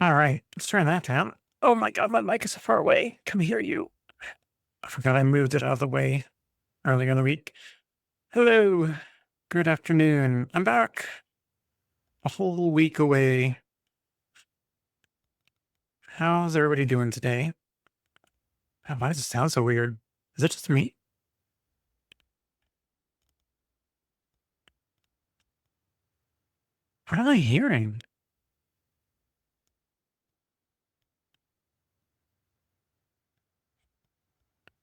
All right, let's turn that down. Oh my God, my mic is so far away. Can hear you. I forgot I moved it out of the way earlier in the week. Hello. Good afternoon. I'm back a whole week away. How's everybody doing today? Oh, why does it sound so weird? Is it just me? What am I hearing?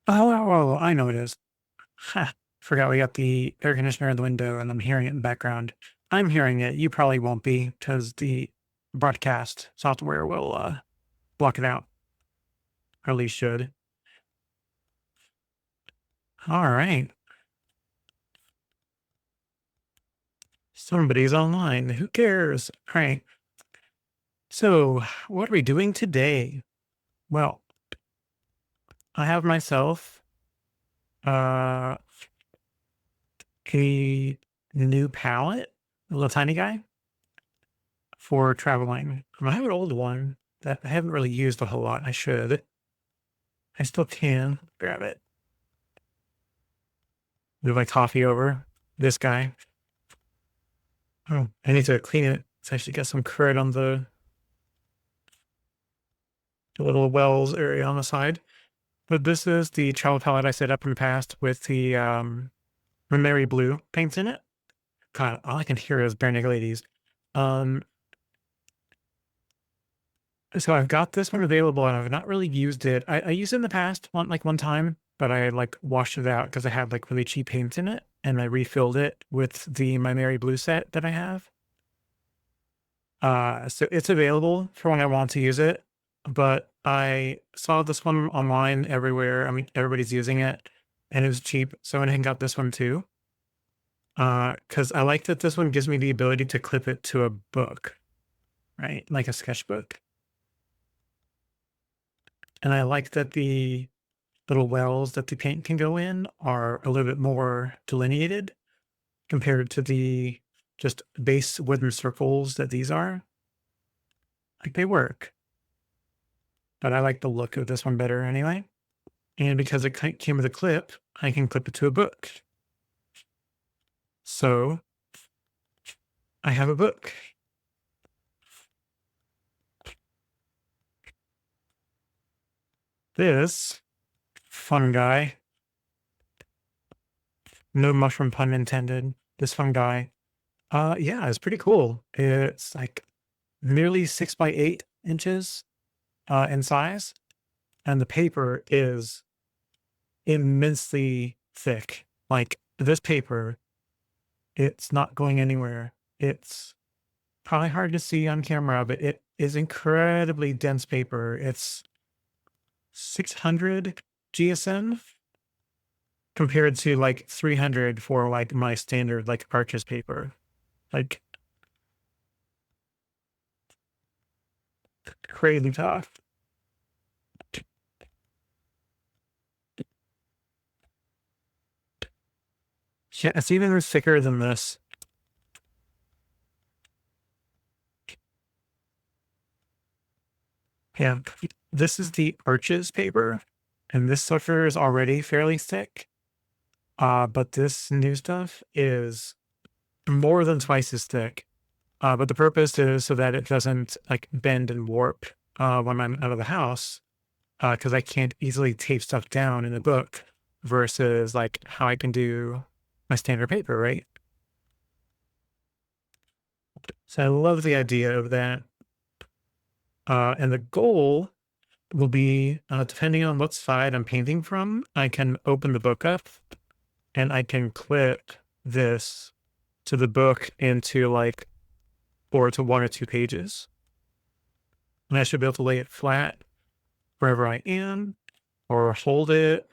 I know it is. Ha, forgot we got the air conditioner in the window and I'm hearing it in the background. I'm hearing it. You probably won't be because the broadcast software will block it out, or at least should. All right. Somebody's online. Who cares? All right. So, what are we doing today? Well, I have myself uh, a new palette, a little tiny guy for traveling. I have an old one that I haven't really used a whole lot. I should. I still can grab it. Move my coffee over. This guy. Oh, I need to clean it so I should get some crud on the little wells area on the side. But this is the travel palette I set up in the past with the Mary Blue paints in it. God, all I can hear is bare naked ladies. Um, so I've got this one available and I've not really used it. I used it in the past, one time, but I like washed it out because I had like really cheap paints in it and I refilled it with the My Mary Blue set that I have. So it's available for when I want to use it, but I saw this one online everywhere. I mean, everybody's using it and it was cheap. So I went ahead and got this one too. Because I like that this one gives me the ability to clip it to a book, right? Like a sketchbook. And I like that the little wells that the paint can go in are a little bit more delineated compared to the just base wooden circles that these are. Like they work, but I like the look of this one better anyway. And because it came with a clip, I can clip it to a book. So I have a book. This fun guy, no mushroom pun intended. This fun guy, yeah, it's pretty cool. It's like nearly 6 by 8 inches in size, and the paper is immensely thick. Like this paper, it's not going anywhere. It's probably hard to see on camera, but it is incredibly dense paper. It's 600 GSM compared to like 300 for like my standard like Arches paper. Like crazy tough. Yeah, it's even thicker than this. Yeah, this is the Arches paper, and this sucker is already fairly thick. But this new stuff is more than twice as thick. But the purpose is so that it doesn't like bend and warp when I'm out of the house, because I can't easily tape stuff down in the book versus like how I can do my standard paper, right? So I love the idea of that. And the goal will be, depending on what side I'm painting from, I can open the book up and I can clip this to the book into like, or to 1 or 2 pages. And I should be able to lay it flat wherever I am or hold it,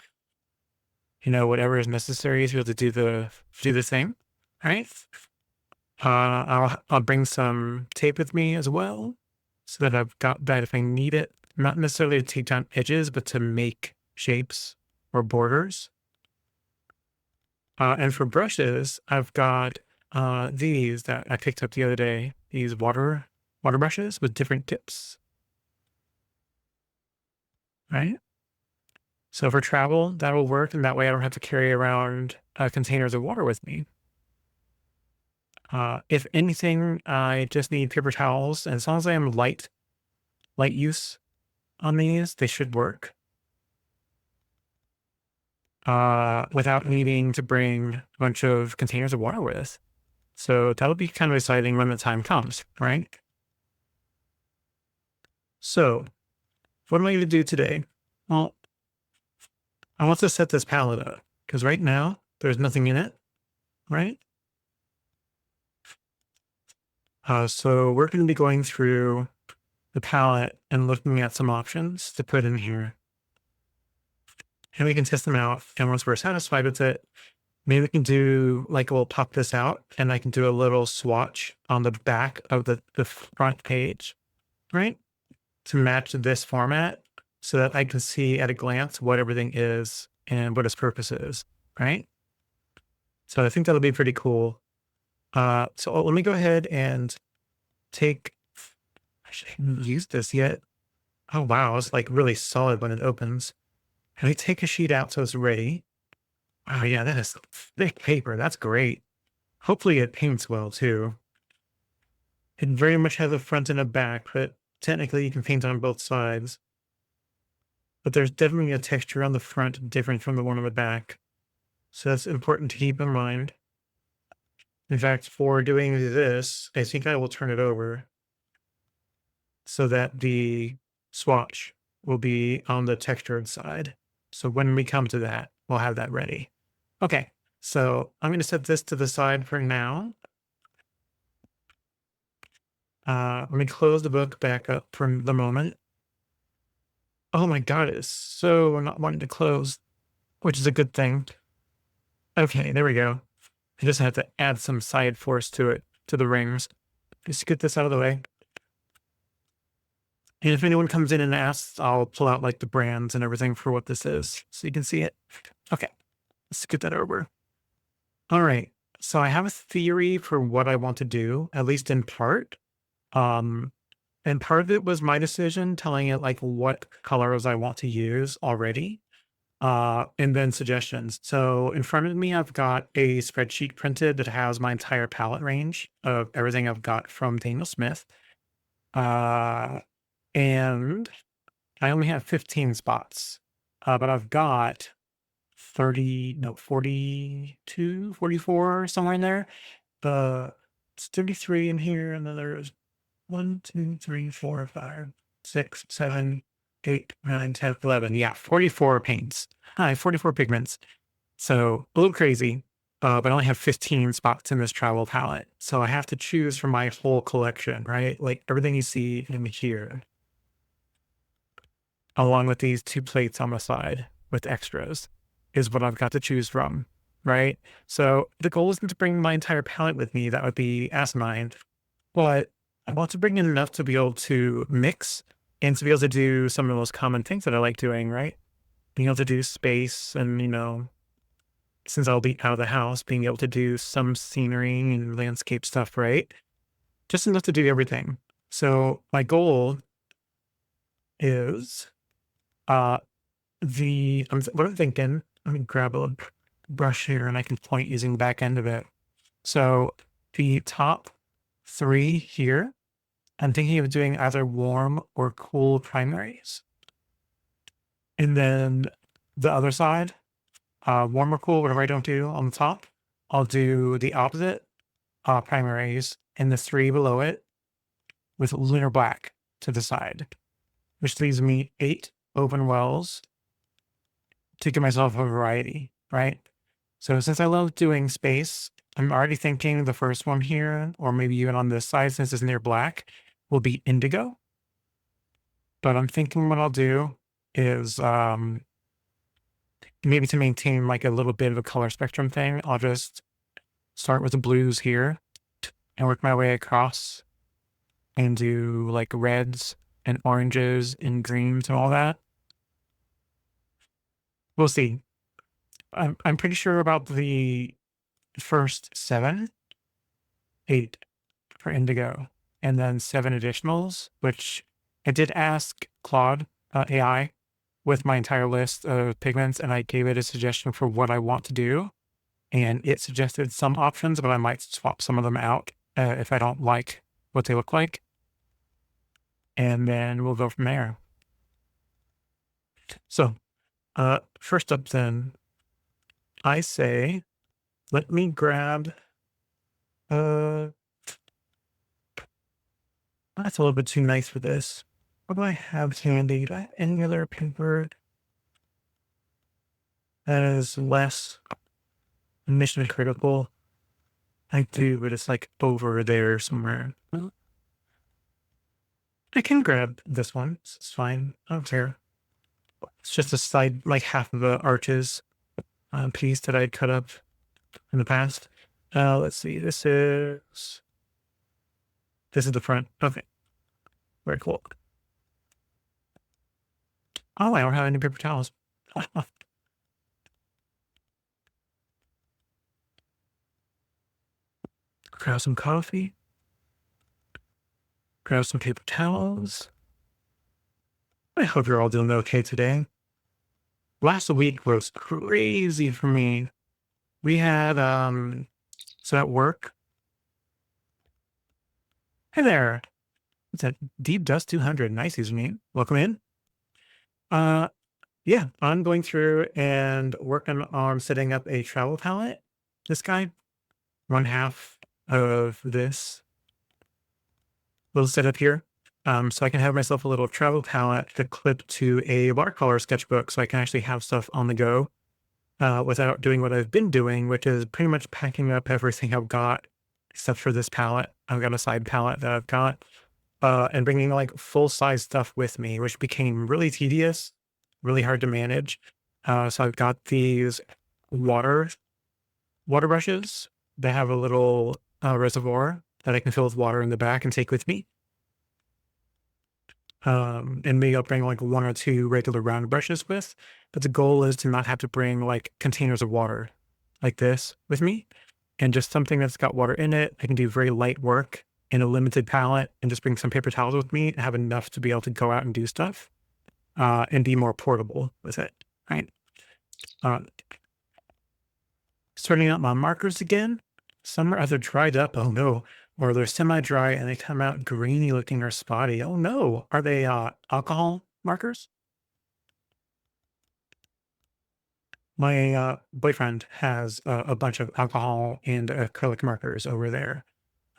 whatever is necessary to be able to do the thing. All right. I'll bring some tape with me as well so that I've got that if I need it, not necessarily to take down edges, but to make shapes or borders. And for brushes, I've got these that I picked up the other day, these water brushes with different tips. right? So for travel, that will work, and that way I don't have to carry around containers of water with me. If anything, I just need paper towels, and as long as I am light use on these, they should work without needing to bring a bunch of containers of water with. So that'll be kind of exciting when the time comes, right? So what am I going to do today? Well, I want to set this palette up because right now there's nothing in it, right? So we're going to be going through the palette and looking at some options to put in here. And we can test them out. And once we're satisfied with it, maybe we can do like we'll pop this out and I can do a little swatch on the back of the front page, right? To match this format so that I can see at a glance what everything is and what its purpose is, right? So I think that'll be pretty cool. So let me go ahead and take, actually, I haven't used this yet. Oh, wow. It's like really solid when it opens. Let me take a sheet out so it's ready. Oh, yeah, that is thick paper. That's great. Hopefully it paints well too. It very much has a front and a back, but technically you can paint on both sides. But there's definitely a texture on the front different from the one on the back. So that's important to keep in mind. In fact, for doing this, I think I will turn it over so that the swatch will be on the textured side. So when we come to that, we'll have that ready. Okay, so I'm going to set this to the side for now. Let me close the book back up for the moment. Oh my God, it's so not wanting to close, which is a good thing. Okay, there we go. I just have to add some side force to it, to the rings. Just get this out of the way. And if anyone comes in and asks, I'll pull out like the brands and everything for what this is so you can see it. Okay, let's get that over. All right. So I have a theory for what I want to do, at least in part. And part of it was my decision telling it like what colors I want to use already. And then suggestions. So in front of me, I've got a spreadsheet printed that has my entire palette range of everything I've got from Daniel Smith. And I only have 15 spots, but I've got 42, 44, somewhere in there. It's 33 in here, and then there's 1, 2, 3, 4, 5, 6, 7, 8, 9, 10, 11. Yeah, 44 paints. Hi, 44 pigments. So a little crazy, but I only have 15 spots in this travel palette. So I have to choose from my whole collection, right? Like everything you see in here, along with these 2 plates on the side with extras, is what I've got to choose from, right? So the goal isn't to bring my entire palette with me. That would be asinine. But I want to bring in enough to be able to mix and to be able to do some of the most common things that I like doing, right? Being able to do space and, since I'll be out of the house, being able to do some scenery and landscape stuff, right? Just enough to do everything. So my goal is what I'm thinking, let me grab a brush here and I can point using the back end of it. So the top 3 here, I'm thinking of doing either warm or cool primaries. And then the other side, warm or cool, whatever I don't do on the top, I'll do the opposite, primaries, and the 3 below it with lunar black to the side, which leaves me 8 open wells to give myself a variety, right? So since I love doing space, I'm already thinking the first one here, or maybe even on this side, since it's near black, will be indigo. But I'm thinking what I'll do is maybe to maintain like a little bit of a color spectrum thing, I'll just start with the blues here and work my way across and do like reds and oranges and greens and all that. We'll see. I'm pretty sure about the first 7, 8 for indigo, and then 7 additionals, which I did ask Claude AI with my entire list of pigments, and I gave it a suggestion for what I want to do, and it suggested some options, but I might swap some of them out if I don't like what they look like, and then we'll go from there. So, first up, then I say, let me grab. Uh, that's a little bit too nice for this. What do I have handy? Do I have any other paper that is less mission critical? I do, but it's like over there somewhere. Well, I can grab this one. It's fine. I don't care. It's just a side, like half of the arches piece that I'd cut up in the past. Let's see. This is the front. Okay, very cool. Oh, I don't have any paper towels. Grab some coffee. Grab some paper towels. I hope you're all doing okay today. Last week was crazy for me. We had so at work. Hey there. It's that Deep Dust 200. Nice to meet you. Welcome in. Uh yeah, I'm going through and working on setting up a travel palette. This guy, one half of this little setup here. So I can have myself a little travel palette to clip to a watercolor sketchbook so I can actually have stuff on the go without doing what I've been doing, which is pretty much packing up everything I've got except for this palette. I've got a side palette that I've got and bringing like full size stuff with me, which became really tedious, really hard to manage. So I've got these water water brushes. They have a little reservoir that I can fill with water in the back and take with me. And maybe I'll bring like one or two regular round brushes with. But the goal is to not have to bring like containers of water like this with me and just something that's got water in it. I can do very light work in a limited palette and just bring some paper towels with me and have enough to be able to go out and do stuff and be more portable with it. Right. Uh, Starting out my markers again. Some are either dried up, oh no, or they're semi-dry and they come out grainy looking or spotty. Oh no. Are they alcohol markers? My boyfriend has a bunch of alcohol and acrylic markers over there.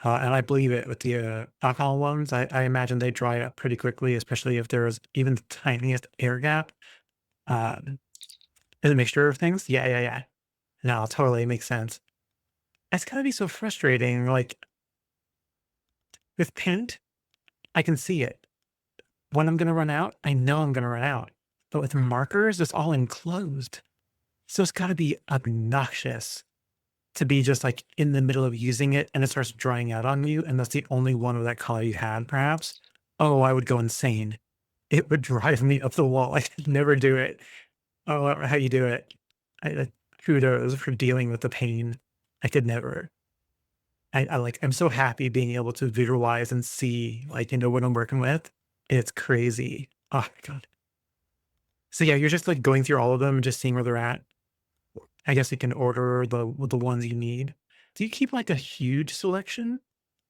And I believe it with the alcohol ones. I imagine they dry up pretty quickly, especially if there's even the tiniest air gap. Um, is a mixture of things. Yeah, yeah, yeah. No, totally makes sense. It's gotta be so frustrating. Like with paint, I can see it. When I'm gonna run out, I know I'm gonna run out. But with markers, it's all enclosed. So it's gotta be obnoxious to be just like in the middle of using it and it starts drying out on you, and that's the only one of that color you had, perhaps. Oh, I would go insane. It would drive me up the wall. I could never do it. Oh, I don't know how you do it. I kudos for dealing with the pain. I could never. I'm so happy being able to visualize and see, like, what I'm working with. It's crazy. Oh my God. So yeah, you're just like going through all of them and just seeing where they're at. I guess you can order the ones you need. Do you keep like a huge selection?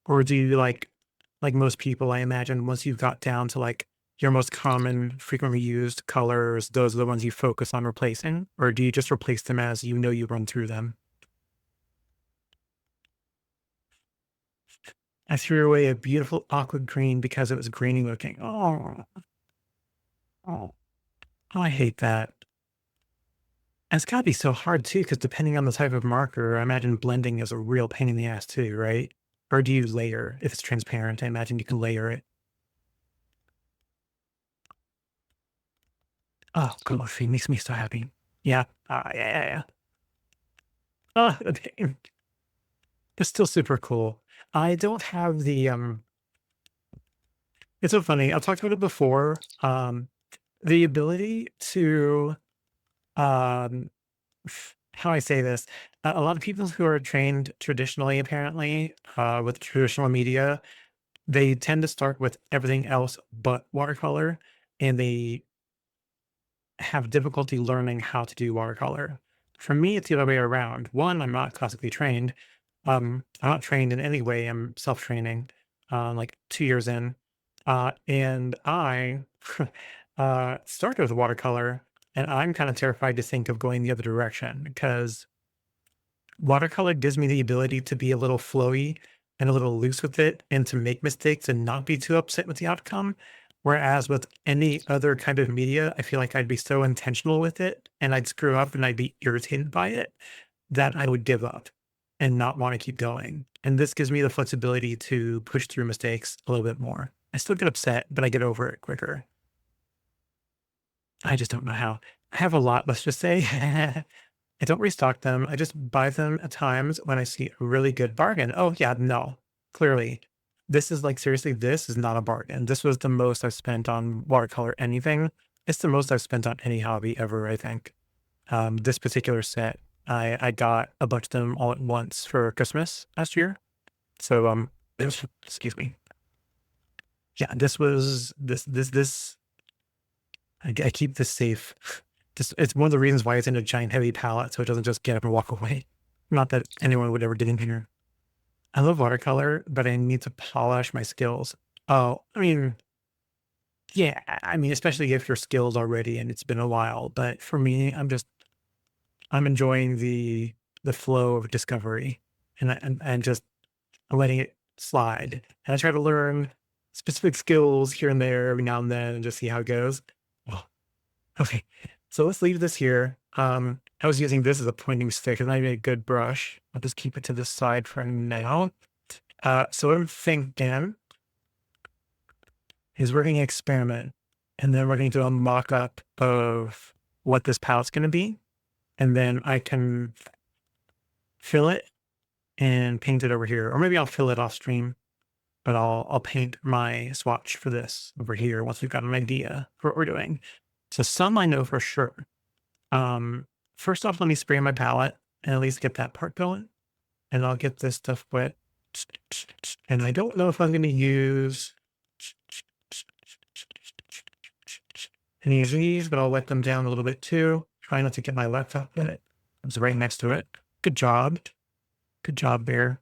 Or do you like most people, I imagine, once you've got down to like your most common, frequently used colors, those are the ones you focus on replacing? Or do you just replace them as you run through them? I threw away a beautiful aqua green because it was grainy looking. Oh, oh, oh, I hate that. And it's gotta be so hard too, because depending on the type of marker, I imagine blending is a real pain in the ass too, right? Or do you layer if it's transparent? I imagine you can layer it. Oh, coffee makes me so happy. Yeah. Yeah, yeah, yeah. Oh, dang. It's still super cool. I don't have the it's so funny. I've talked about it before. The ability to um how I say this, a lot of people who are trained traditionally, apparently, with traditional media, they tend to start with everything else but watercolor, and they have difficulty learning how to do watercolor. For me, it's the other way around. One, I'm not classically trained. I'm not trained in any way. I'm self-training, like 2 years in. And I started with watercolor, and I'm kind of terrified to think of going the other direction because watercolor gives me the ability to be a little flowy and a little loose with it and to make mistakes and not be too upset with the outcome. Whereas with any other kind of media, I feel like I'd be so intentional with it and I'd screw up and I'd be irritated by it that I would give up and not want to keep going. And this gives me the flexibility to push through mistakes a little bit more. I still get upset, but I get over it quicker. I just don't know how. I have a lot, let's just say. I don't restock them. I just buy them at times when I see a really good bargain. Oh, yeah, no, clearly. This is like, seriously, this is not a bargain. This was the most I've spent on watercolor anything. It's the most I've spent on any hobby ever, I think. This particular set, I got a bunch of them all at once for Christmas last year. So, excuse me. Yeah, this was this. I keep this safe. Just it's one of the reasons why it's in a giant heavy palette, so it doesn't just get up and walk away. Not that anyone would ever get in here. I love watercolor, but I need to polish my skills. Oh, I mean, yeah, I mean, especially if you're skilled already and it's been a while. But for me, I'm enjoying the flow of discovery and just letting it slide. And I try to learn specific skills here and there every now and then and just see how it goes. Oh, okay. So let's leave this here. I was using this as a pointing stick and I made a good brush. I'll just keep it to the side for now. So what I'm thinking is we're going to experiment and then we're going to do a mock-up of what this palette's going to be. And then I can fill it and paint it over here. Or maybe I'll fill it off stream, but I'll paint my swatch for this over here once we've got an idea for what we're doing. So some I know for sure. First off, let me spray my palette and at least get that part going. And I'll get this stuff wet. And I don't know if I'm going to use any of these, but I'll wet them down a little bit too. Try not to get my laptop in it. It's right next to it. Good job. Good job, Bear.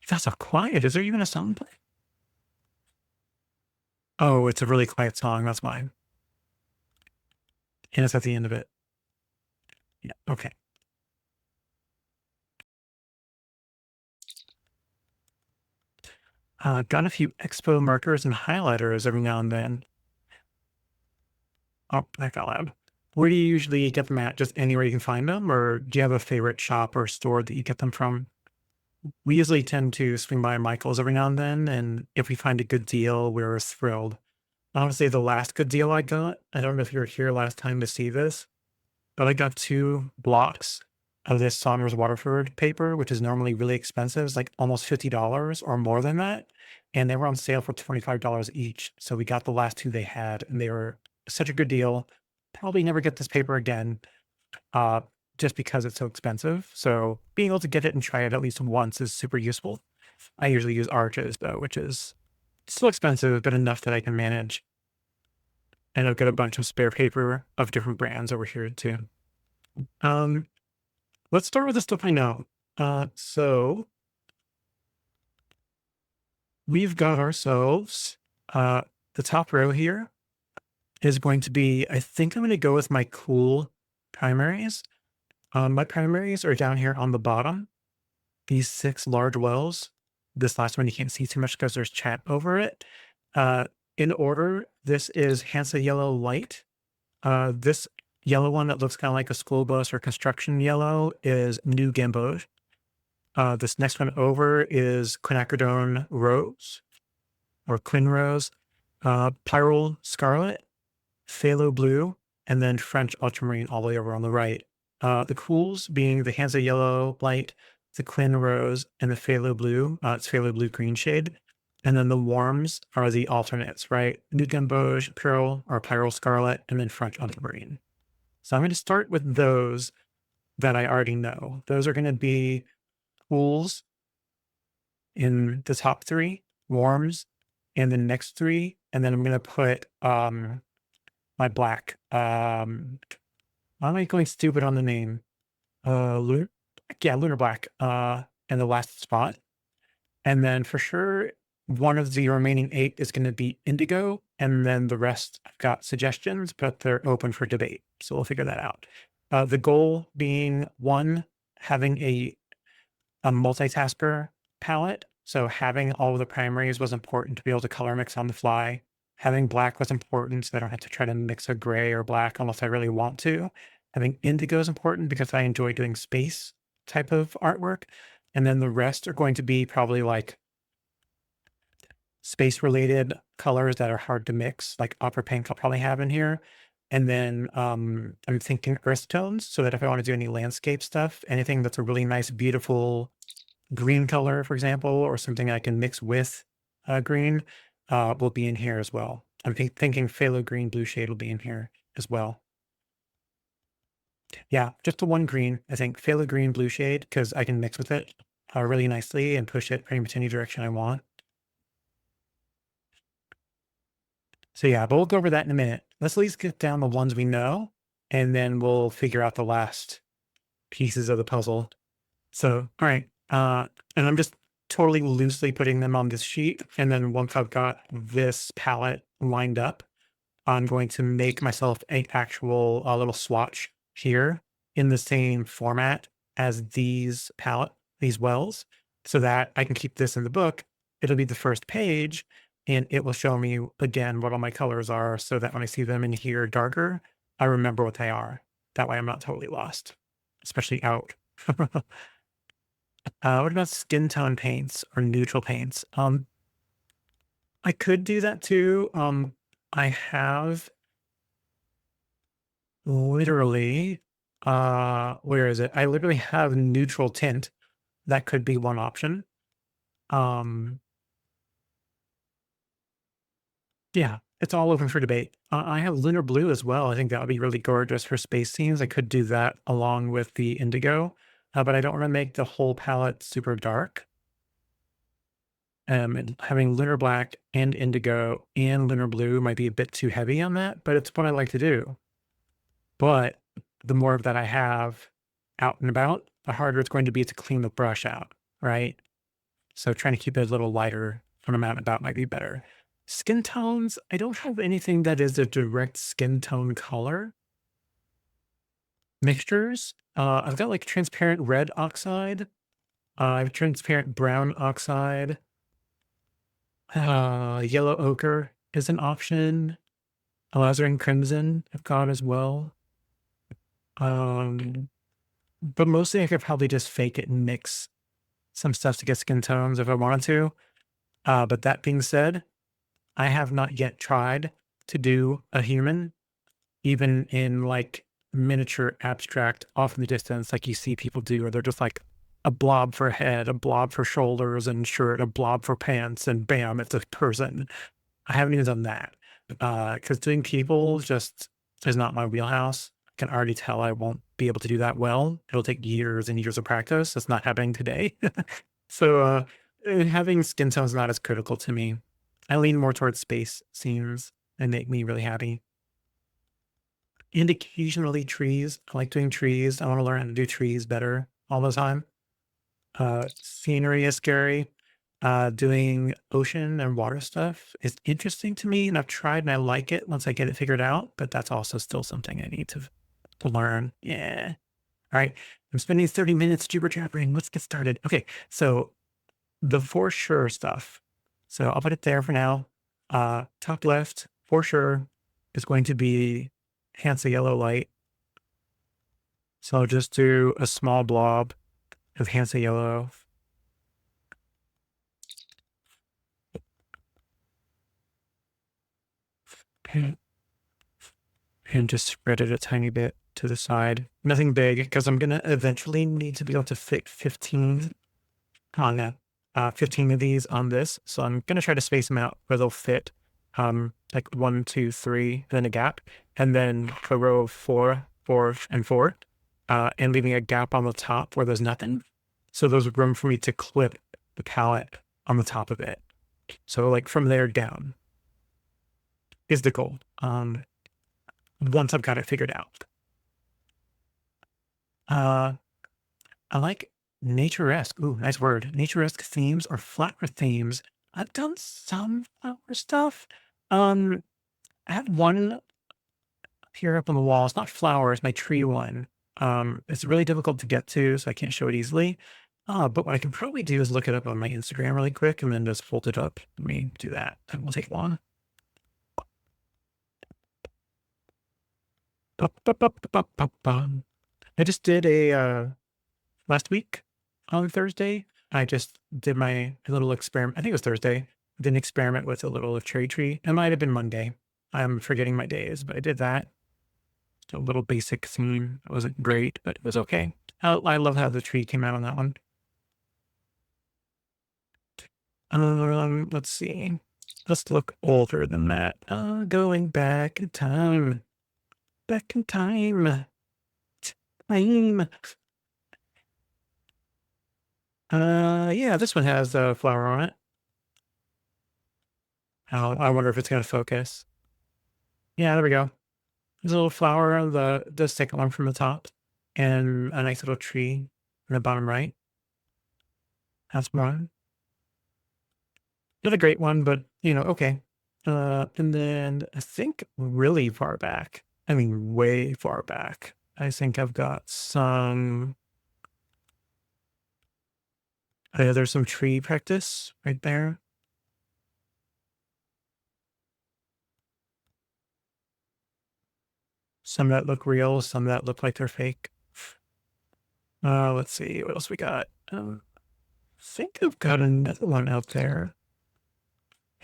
That's so quiet. Is there even a sound play? Oh, it's a really quiet song. That's mine. And it's at the end of it. Yeah. Okay. Got a few expo markers and highlighters every now and then. Oh, that got loud. Where do you usually get them at? Just anywhere you can find them? Or do you have a favorite shop or store that you get them from? We usually tend to swing by Michael's every now and then. And if we find a good deal, we're thrilled. Honestly, the last good deal I got, I don't know if you were here last time to see this, but I got 2 blocks of this Saunders Waterford paper, which is normally really expensive. It's like almost $50 or more than that. And they were on sale for $25 each. So we got the last 2 they had, and they were such a good deal. Probably never get this paper again, just because it's so expensive. So being able to get it and try it at least once is super useful. I usually use Arches though, which is still expensive, but enough that I can manage. And I've got a bunch of spare paper of different brands over here too. Let's start with the stuff I know. So we've got ourselves, the top row here is going to be, I think I'm going to go with my cool primaries. My primaries are down here on the bottom. These 6 large wells. This last one you can't see too much because there's chat over it. In order, this is Hansa Yellow Light. This yellow one that looks kind of like a school bus or construction yellow is New Gamboge. This next one over is Quinacridone Rose or Quin Rose, Pyrrole Scarlet, Phthalo Blue, and then French Ultramarine all the way over on the right. The cools being the Hansa Yellow Light, the Quin Rose, and the Phthalo Blue. It's Phthalo Blue green shade. And then the warms are the alternates, right? New Gamboge, Pyrrole, or Pyrrole Scarlet, and then French Ultramarine. So I'm going to start with those that I already know. Those are going to be cools in the top 3, warms in the next 3, and then I'm gonna put my black. Why am I going stupid on the name? Lunar, yeah, lunar black. In the last spot, and then for sure one of the remaining 8 is going to be indigo, and then the rest I've got suggestions, but they're open for debate. So we'll figure that out. The goal being one, having a multitasker palette. So having all of the primaries was important to be able to color mix on the fly. Having black was important so that I don't have to try to mix a gray or black unless I really want to. Having indigo is important because I enjoy doing space type of artwork. And then the rest are going to be probably like space related colors that are hard to mix, like opera pink I'll probably have in here. And then I'm thinking earth tones so that if I want to do any landscape stuff, anything that's a really nice, beautiful green color, for example, or something I can mix with green will be in here as well. I'm thinking phthalo green blue shade will be in here as well. Yeah, just the one green, I think phthalo green blue shade, because I can mix with it really nicely and push it pretty much any direction I want. So yeah, but we'll go over that in a minute. Let's at least get down the ones we know, and then we'll figure out the last pieces of the puzzle. So, all right. And I'm just totally loosely putting them on this sheet. And then once I've got this palette lined up, I'm going to make myself an actual little swatch here in the same format as these wells, so that I can keep this in the book. It'll be the first page and it will show me again what all my colors are so that when I see them in here darker, I remember what they are. That way I'm not totally lost, especially out. What about skin tone paints or neutral paints? I could do that too. I have literally, where is it? I literally have neutral tint. That could be one option. Um, yeah, it's all open for debate. I have lunar blue as well. I think that would be really gorgeous for space scenes. I could do that along with the indigo, but I don't want to make the whole palette super dark. And having lunar black and indigo and lunar blue might be a bit too heavy on that, but it's what I like to do. But the more of that I have out and about, the harder it's going to be to clean the brush out, right? So trying to keep it a little lighter when I'm out and about might be better. Skin tones, I don't have anything that is a direct skin tone color. Mixtures, I've got like transparent red oxide. I have transparent brown oxide. Yellow ochre is an option. Alizarin crimson I've got as well. But mostly I could probably just fake it and mix some stuff to get skin tones if I wanted to. But that being said, I have not yet tried to do a human, even in like miniature abstract off in the distance, like you see people do, or they're just like a blob for head, a blob for shoulders and shirt, a blob for pants, and bam, it's a person. I haven't even done that because doing people just is not my wheelhouse. I can already tell I won't be able to do that well. It'll take years and years of practice. That's not happening today. So having skin tones not as critical to me. I lean more towards space scenes and make me really happy. And occasionally trees. I like doing trees. I want to learn how to do trees better all the time. Scenery is scary. Doing ocean and water stuff is interesting to me, and I've tried and I like it once I get it figured out, but that's also still something I need to learn. Yeah. All right. I'm spending 30 minutes jibber jabbering. Let's get started. Okay. So the for sure stuff. So I'll put it there for now. Top left, for sure, is going to be Hansa yellow light. So I'll just do a small blob of Hansa yellow. And just spread it a tiny bit to the side. Nothing big, because I'm going to eventually need to be able to fit 15 on that. 15 of these on this. So I'm going to try to space them out where they'll fit like 1, 2, 3, then a gap, and then a row of 4, 4, and 4, and leaving a gap on the top where there's nothing. So there's room for me to clip the palette on the top of it. So like from there down. is the goal. Once I've got it figured out. Uh, I like naturesque. Ooh, nice word. Naturesque themes or flower themes. I've done some flower stuff. Um, I have one here up on the wall. It's not flowers, my tree one. It's really difficult to get to, so I can't show it easily. But what I can probably do is look it up on my Instagram really quick and then just fold it up. Let me do that. That won't take long. Bum. I just did a last week on Thursday. I just did my little experiment. I think it was Thursday. Did an experiment with a little cherry tree. It might have been Monday. I'm forgetting my days, but I did that. A little basic theme. It wasn't great, but it was okay. I love how the tree came out on that one. Let's see. Let's look older than that. Going back in time. Back in time. Time. Yeah, this one has a flower on it. I wonder if it's gonna focus. Yeah, there we go. There's a little flower on the second one from the top, and a nice little tree in the bottom right. That's one. Not a great one, but okay. And then I think really far back. I mean, way far back. I think I've got some. There's some tree practice right there. Some that look real, some that look like they're fake. Let's see what else we got. Think I've got another one out there.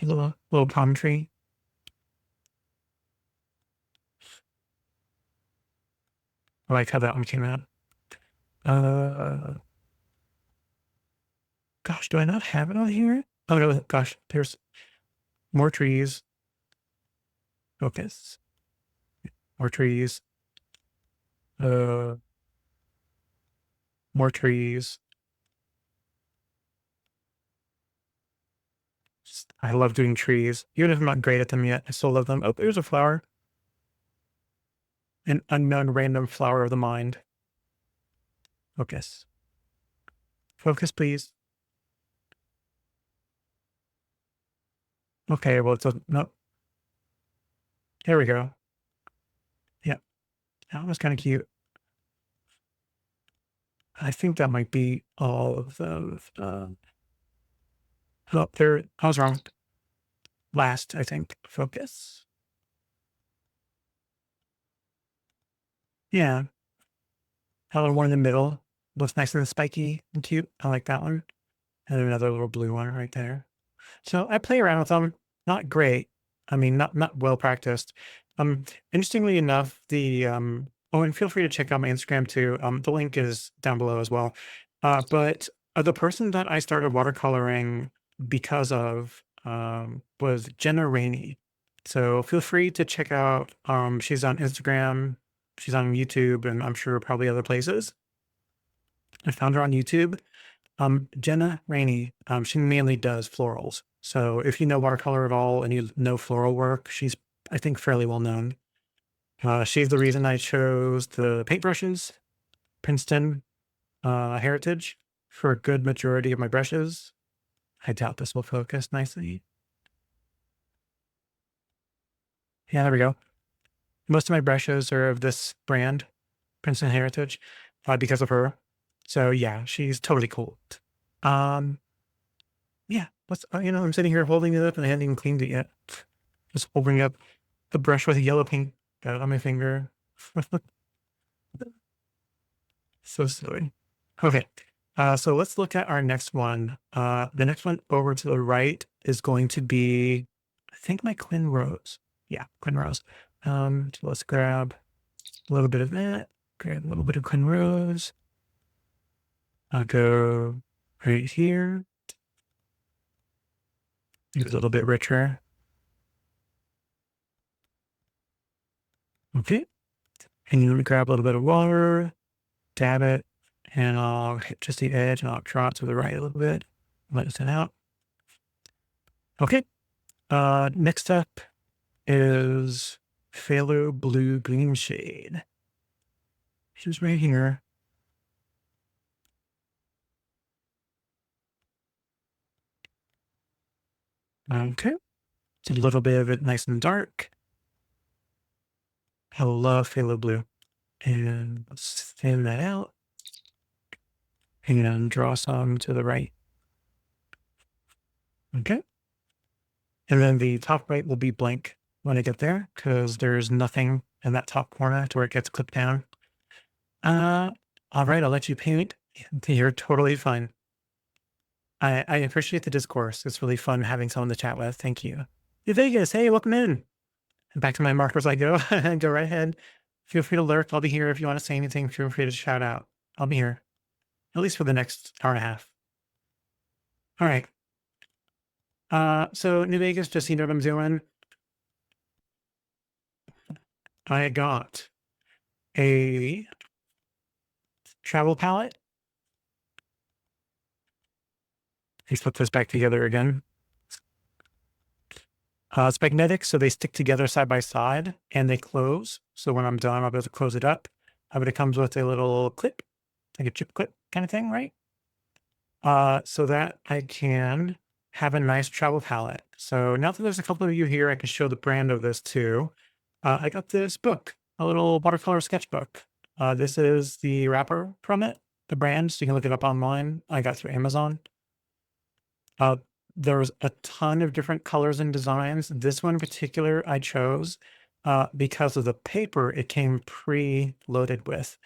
A little palm tree. I like how that one came out. Uh, Gosh, do I not have it on here? Oh no, gosh, there's more trees. Focus. More trees. Uh, more trees. I love doing trees. Even if I'm not great at them yet, I still love them. Oh, there's a flower. An unknown random flower of the mind. Focus. Focus, please. Okay, well, no. Here we go. Yeah, that was kind of cute. I think that might be all of those. Oh, there, I was wrong. Last, I think. Focus. Yeah, that little one in the middle looks nice and spiky and cute. I like that one. And another little blue one right there. So I play around with them. Not great. I mean, not well practiced. Interestingly enough, oh, and feel free to check out my Instagram too. The link is down below as well. But the person that I started watercoloring because of was Jenna Rainey. So feel free to check out. She's on Instagram, she's on YouTube, and I'm sure probably other places. I found her on YouTube. Jenna Rainey, she mainly does florals. So if you know watercolor at all and you know floral work, she's, I think, fairly well known. She's the reason I chose the paintbrushes, Princeton Heritage, for a good majority of my brushes. I doubt this will focus nicely. Yeah, there we go. Most of my brushes are of this brand, Princeton Heritage, because of her. So yeah, she's totally cool. Um, Yeah, I'm sitting here holding it up and I hadn't even cleaned it yet. Just holding up the brush with a yellow paint got it on my finger. So silly. Okay, so let's look at our next one. The next one over to the right is going to be, I think, my Quinn Rose. Yeah, Quinn Rose. So let's grab a little bit of that. Grab a little bit of Quinn Rose. I'll go right here. It's a little bit richer. Okay. And you grab a little bit of water, dab it, and I'll hit just the edge and I'll draw it to the right a little bit. Let it set out. Okay. Next up is Phthalo Blue Green shade. She's right here. Okay. It's a little bit of it nice and dark. I love Phthalo Blue. And let's thin that out and draw some to the right. Okay. And then the top right will be blank when I get there because there's nothing in that top corner to where it gets clipped down. All right, I'll let you paint. You're totally fine. I appreciate the discourse. It's really fun having someone to chat with. Thank you. Hey, Vegas, hey, welcome in. And back to my markers I go. Go right ahead. Feel free to lurk. I'll be here if you want to say anything. Feel free to shout out. I'll be here, at least for the next hour and a half. All right. So New Vegas, just so you know what I'm doing. I got a travel palette. Let's put this back together again. It's magnetic, so they stick together side by side and they close. So when I'm done, I'll be able to close it up. But it comes with a little clip, like a chip clip kind of thing, right? So that I can have a nice travel palette. So now that there's a couple of you here, I can show the brand of this too. I got this book, a little watercolor sketchbook. This is the wrapper from it, the brand, so you can look it up online. I got through Amazon. There's a ton of different colors and designs. This one in particular I chose because of the paper it came pre-loaded with.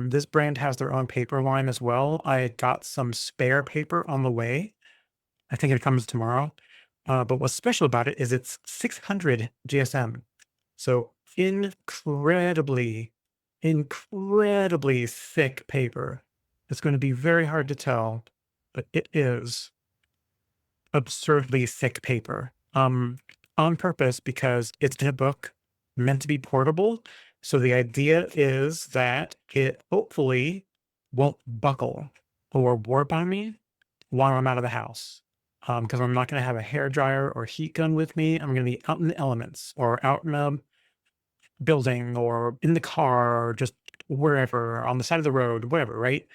This brand has their own paper line as well. I got some spare paper on the way. I think it comes tomorrow. But what's special about it is it's 600 GSM. So incredibly, incredibly thick paper. It's going to be very hard to tell, but it is absurdly thick paper on purpose because it's in a book meant to be portable. So the idea is that it hopefully won't buckle or warp on me while I'm out of the house. Because I'm not going to have a hair dryer or heat gun with me. I'm going to be out in the elements or out in a building or in the car or just wherever on the side of the road, whatever, right?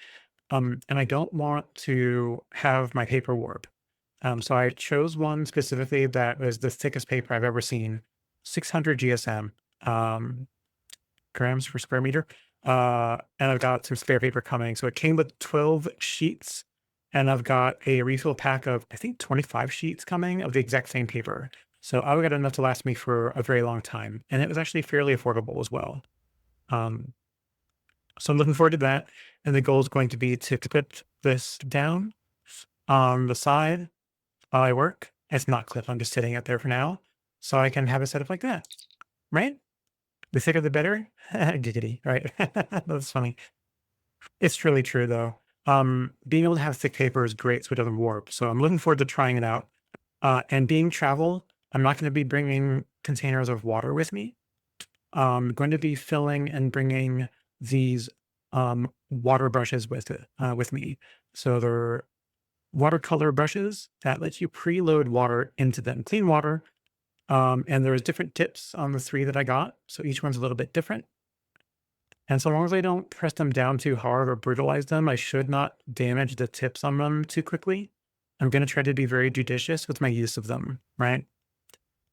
And I don't want to have my paper warp. So I chose one specifically that was the thickest paper I've ever seen, 600 GSM, grams per square meter. And I've got some spare paper coming. So it came with 12 sheets, and I've got a refill pack of, I think, 25 sheets coming of the exact same paper. So I've got enough to last me for a very long time. And it was actually fairly affordable as well. So I'm looking forward to that. And the goal is going to be to clip this down on the side while I work. It's not clipped. I'm just sitting it there for now. So I can have it set up like that. Right? The thicker the better. Giggity, right? That's funny. It's truly true though. Being able to have thick paper is great so it doesn't warp. So I'm looking forward to trying it out. And being travel, I'm not going to be bringing containers of water with me. I'm going to be filling and bringing these water brushes with me. So they're watercolor brushes that let you preload water into them, clean water. And there's different tips on the 3 that I got. So each one's a little bit different. And so long as I don't press them down too hard or brutalize them, I should not damage the tips on them too quickly. I'm going to try to be very judicious with my use of them, right?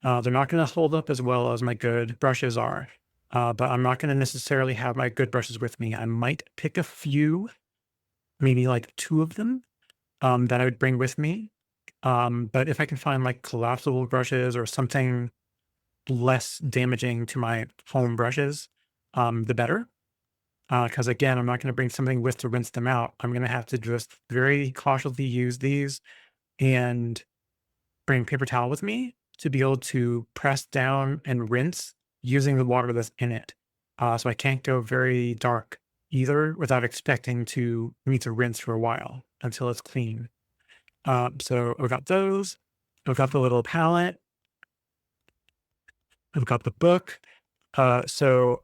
They're not going to hold up as well as my good brushes are. But I'm not going to necessarily have my good brushes with me. I might pick a few, maybe like 2 of them that I would bring with me. But if I can find like collapsible brushes or something less damaging to my home brushes, the better. Because again, I'm not going to bring something with to rinse them out. I'm going to have to just very cautiously use these and bring paper towel with me to be able to press down and rinse using the water that's in it. So I can't go very dark either without expecting to need to rinse for a while until it's clean. So I've got those. I've got the little palette. I've got the book. So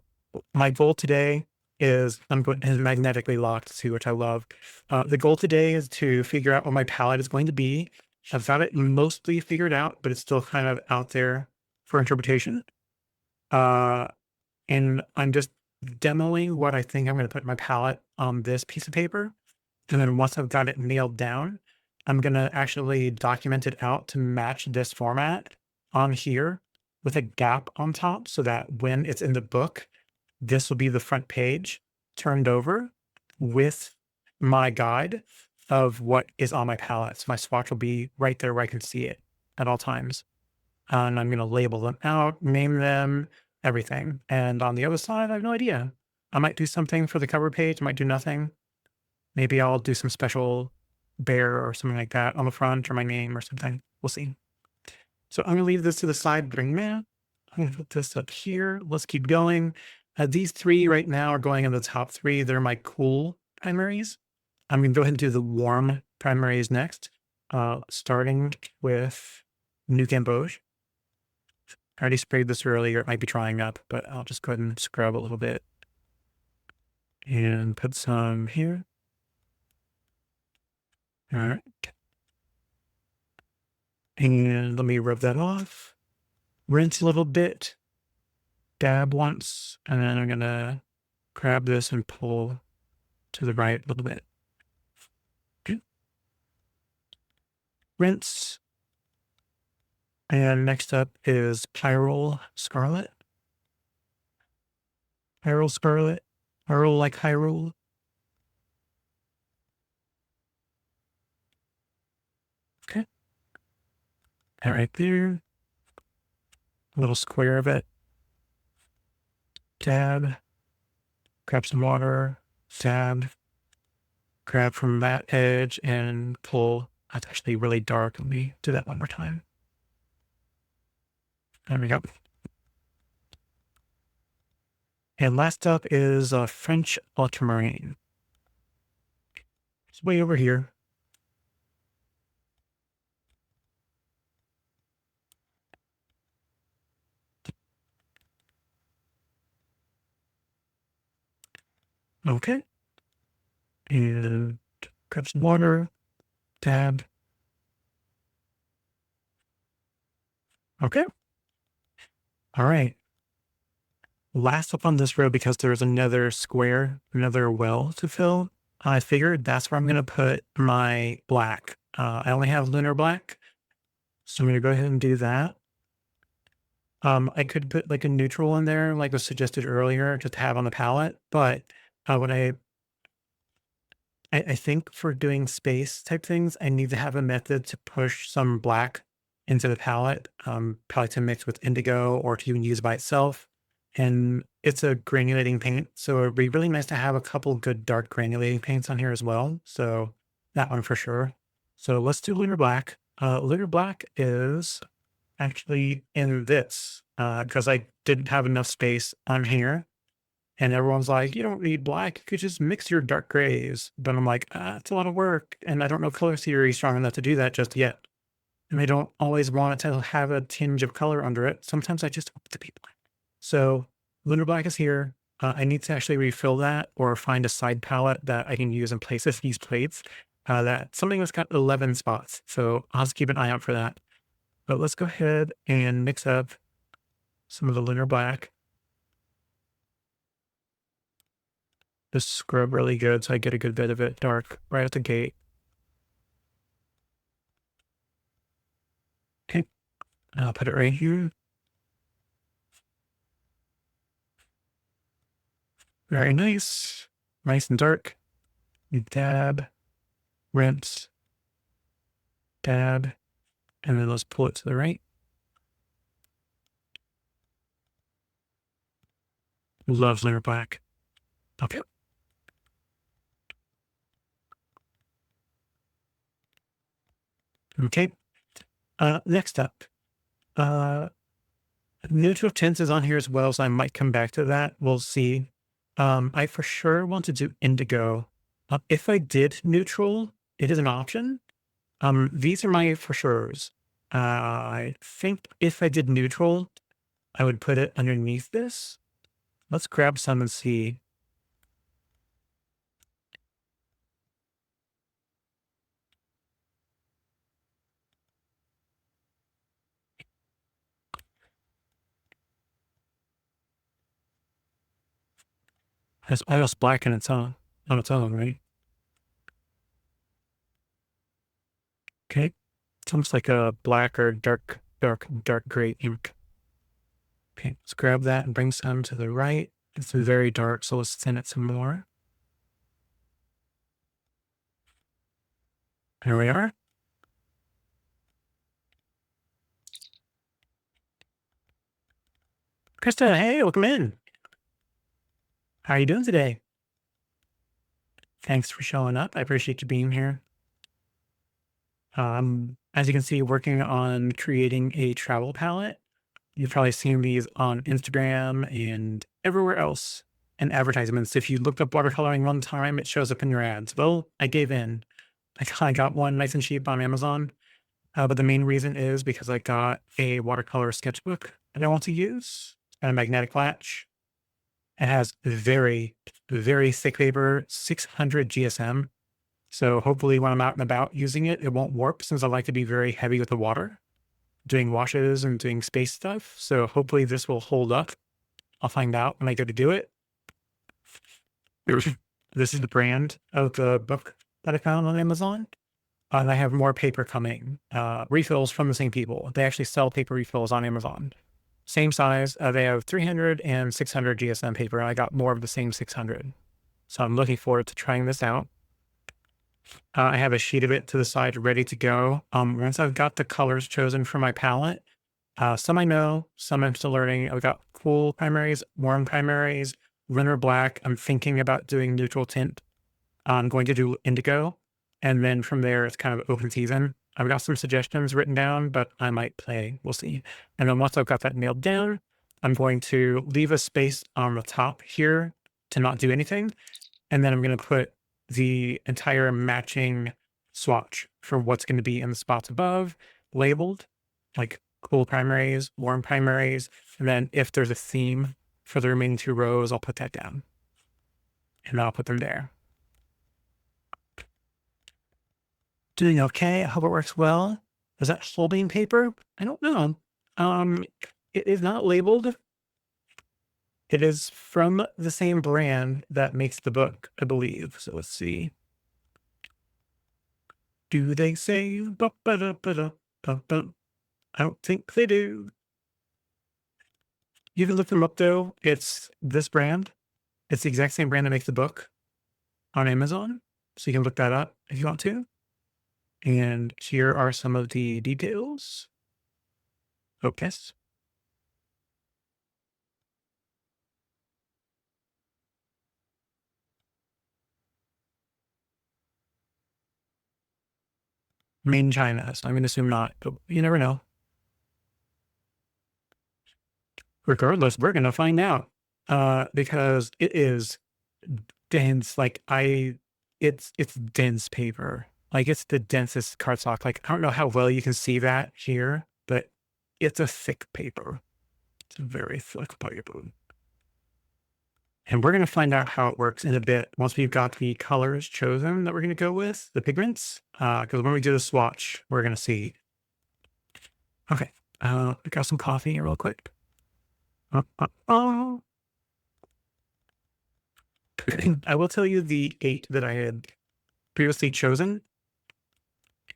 my goal today is is magnetically locked too, which I love. The goal today is to figure out what my palette is going to be. I've got it mostly figured out, but it's still kind of out there. for interpretation. And I'm just demoing what I think I'm going to put in my palette on this piece of paper. And then once I've got it nailed down, I'm going to actually document it out to match this format on here with a gap on top so that when it's in the book, this will be the front page turned over with my guide of what is on my palette. So my swatch will be right there where I can see it at all times. And I'm going to label them out, name them, everything. And on the other side, I have no idea. I might do something for the cover page. I might do nothing. Maybe I'll do some special bear or something like that on the front or my name or something. We'll see. So I'm going to leave this to the side, bring man. I'm going to put this up here. Let's keep going. These three right now are going in the top three. They're my cool primaries. I'm going to go ahead and do the warm primaries next, starting with New Gamboge. I already sprayed this earlier. It might be drying up, but I'll just go ahead and scrub a little bit and put some here. All right. And let me rub that off. Rinse a little bit. Dab once. And then I'm going to grab this and pull to the right a little bit. Okay. Rinse. And next up is Pyrrole Scarlet. Pyrrole Scarlet. Pyrrole like Hyrule. Okay. That right there. A little square of it. Dab. Grab some water. Dab. Grab from that edge and pull. That's actually really dark. Let me do that one more time. There we go. And last up is French Ultramarine. It's way over here. Okay. And grab some water. Dab. Okay. All right. Last up on this row, because there's another square, another well to fill, I figured that's where I'm going to put my black. I only have lunar black, so I'm going to go ahead and do that. I could put like a neutral in there, like was suggested earlier, just to have on the palette. But what I think for doing space type things, I need to have a method to push some black into the palette, probably to mix with indigo or to even use by itself. And it's a granulating paint, so it'd be really nice to have a couple good dark granulating paints on here as well. So that one for sure. So let's do Lunar Black. Lunar Black is actually in this because I didn't have enough space on here. And everyone's like, you don't need black. You could just mix your dark grays. But I'm like, it's a lot of work. And I don't know color theory strong enough to do that just yet. And I don't always want it to have a tinge of color under it. Sometimes I just want it to be black. So Lunar Black is here. I need to actually refill that or find a side palette that I can use in place of these plates. That something that's got 11 spots. So I'll have to keep an eye out for that. But let's go ahead and mix up some of the Lunar Black. Just scrub really good so I get a good bit of it dark right at the gate. Okay, I'll put it right here. Very nice. Nice and dark. You dab, rinse, dab, and then let's pull it to the right. Love Lunar Black. Okay. Okay. Next up, neutral tints is on here as well, so I might come back to that. We'll see. I for sure want to do indigo. If I did neutral, it is an option. These are my for sure's. I think if I did neutral, I would put it underneath this. Let's grab some and see. It's almost black in its own on its own, right? Okay. It's almost like a black or dark gray ink. Okay, let's grab that and bring some to the right. It's very dark, so let's thin it some more. Here we are. Krista, hey, welcome in. How are you doing today? Thanks for showing up. I appreciate you being here. As you can see, working on creating a travel palette. You've probably seen these on Instagram and everywhere else in advertisements. If you looked up watercoloring one time, it shows up in your ads. Well, I gave in. I got one nice and cheap on Amazon. But the main reason is because I got a watercolor sketchbook that I want to use and a magnetic latch. It has very thick paper, 600 GSM. So hopefully when I'm out and about using it, it won't warp since I like to be very heavy with the water, doing washes and doing space stuff. So hopefully this will hold up. I'll find out when I go to do it. This is the brand of the book that I found on Amazon. And I have more paper coming, refills from the same people. They actually sell paper refills on Amazon. Same size. They have 300 and 600 GSM paper. And I got more of the same 600. So I'm looking forward to trying this out. I have a sheet of it to the side ready to go. Once I've got the colors chosen for my palette, some I know, some I'm still learning. I've got cool primaries, warm primaries, winter black. I'm thinking about doing neutral tint. I'm going to do indigo. And then from there, it's kind of open season. I've got some suggestions written down, but I might play. We'll see. And then once I've got that nailed down, I'm going to leave a space on the top here to not do anything. And then I'm going to put the entire matching swatch for what's going to be in the spots above labeled, like cool primaries, warm primaries. And then if there's a theme for the remaining 2 rows, I'll put that down. And I'll put them there. Doing okay. I hope it works well. Is that Holbein paper? I don't know. It is not labeled. It is from the same brand that makes the book, I believe. So let's see. Do they say? I don't think they do. You can look them up though. It's this brand. It's the exact same brand that makes the book on Amazon. So you can look that up if you want to. And here are some of the details. Focus. Made in China, so I'm going to assume not, but you never know. Regardless, we're going to find out because it is dense. It's dense paper. Like it's the densest cardstock. Like I don't know how well you can see that here, but it's a thick paper. It's a very thick paper. And we're going to find out how it works in a bit once we've got the colors chosen that we're going to go with, the pigments. Because when we do the swatch, we're going to see. Okay, I got some coffee here real quick. I will tell you the 8 that I had previously chosen,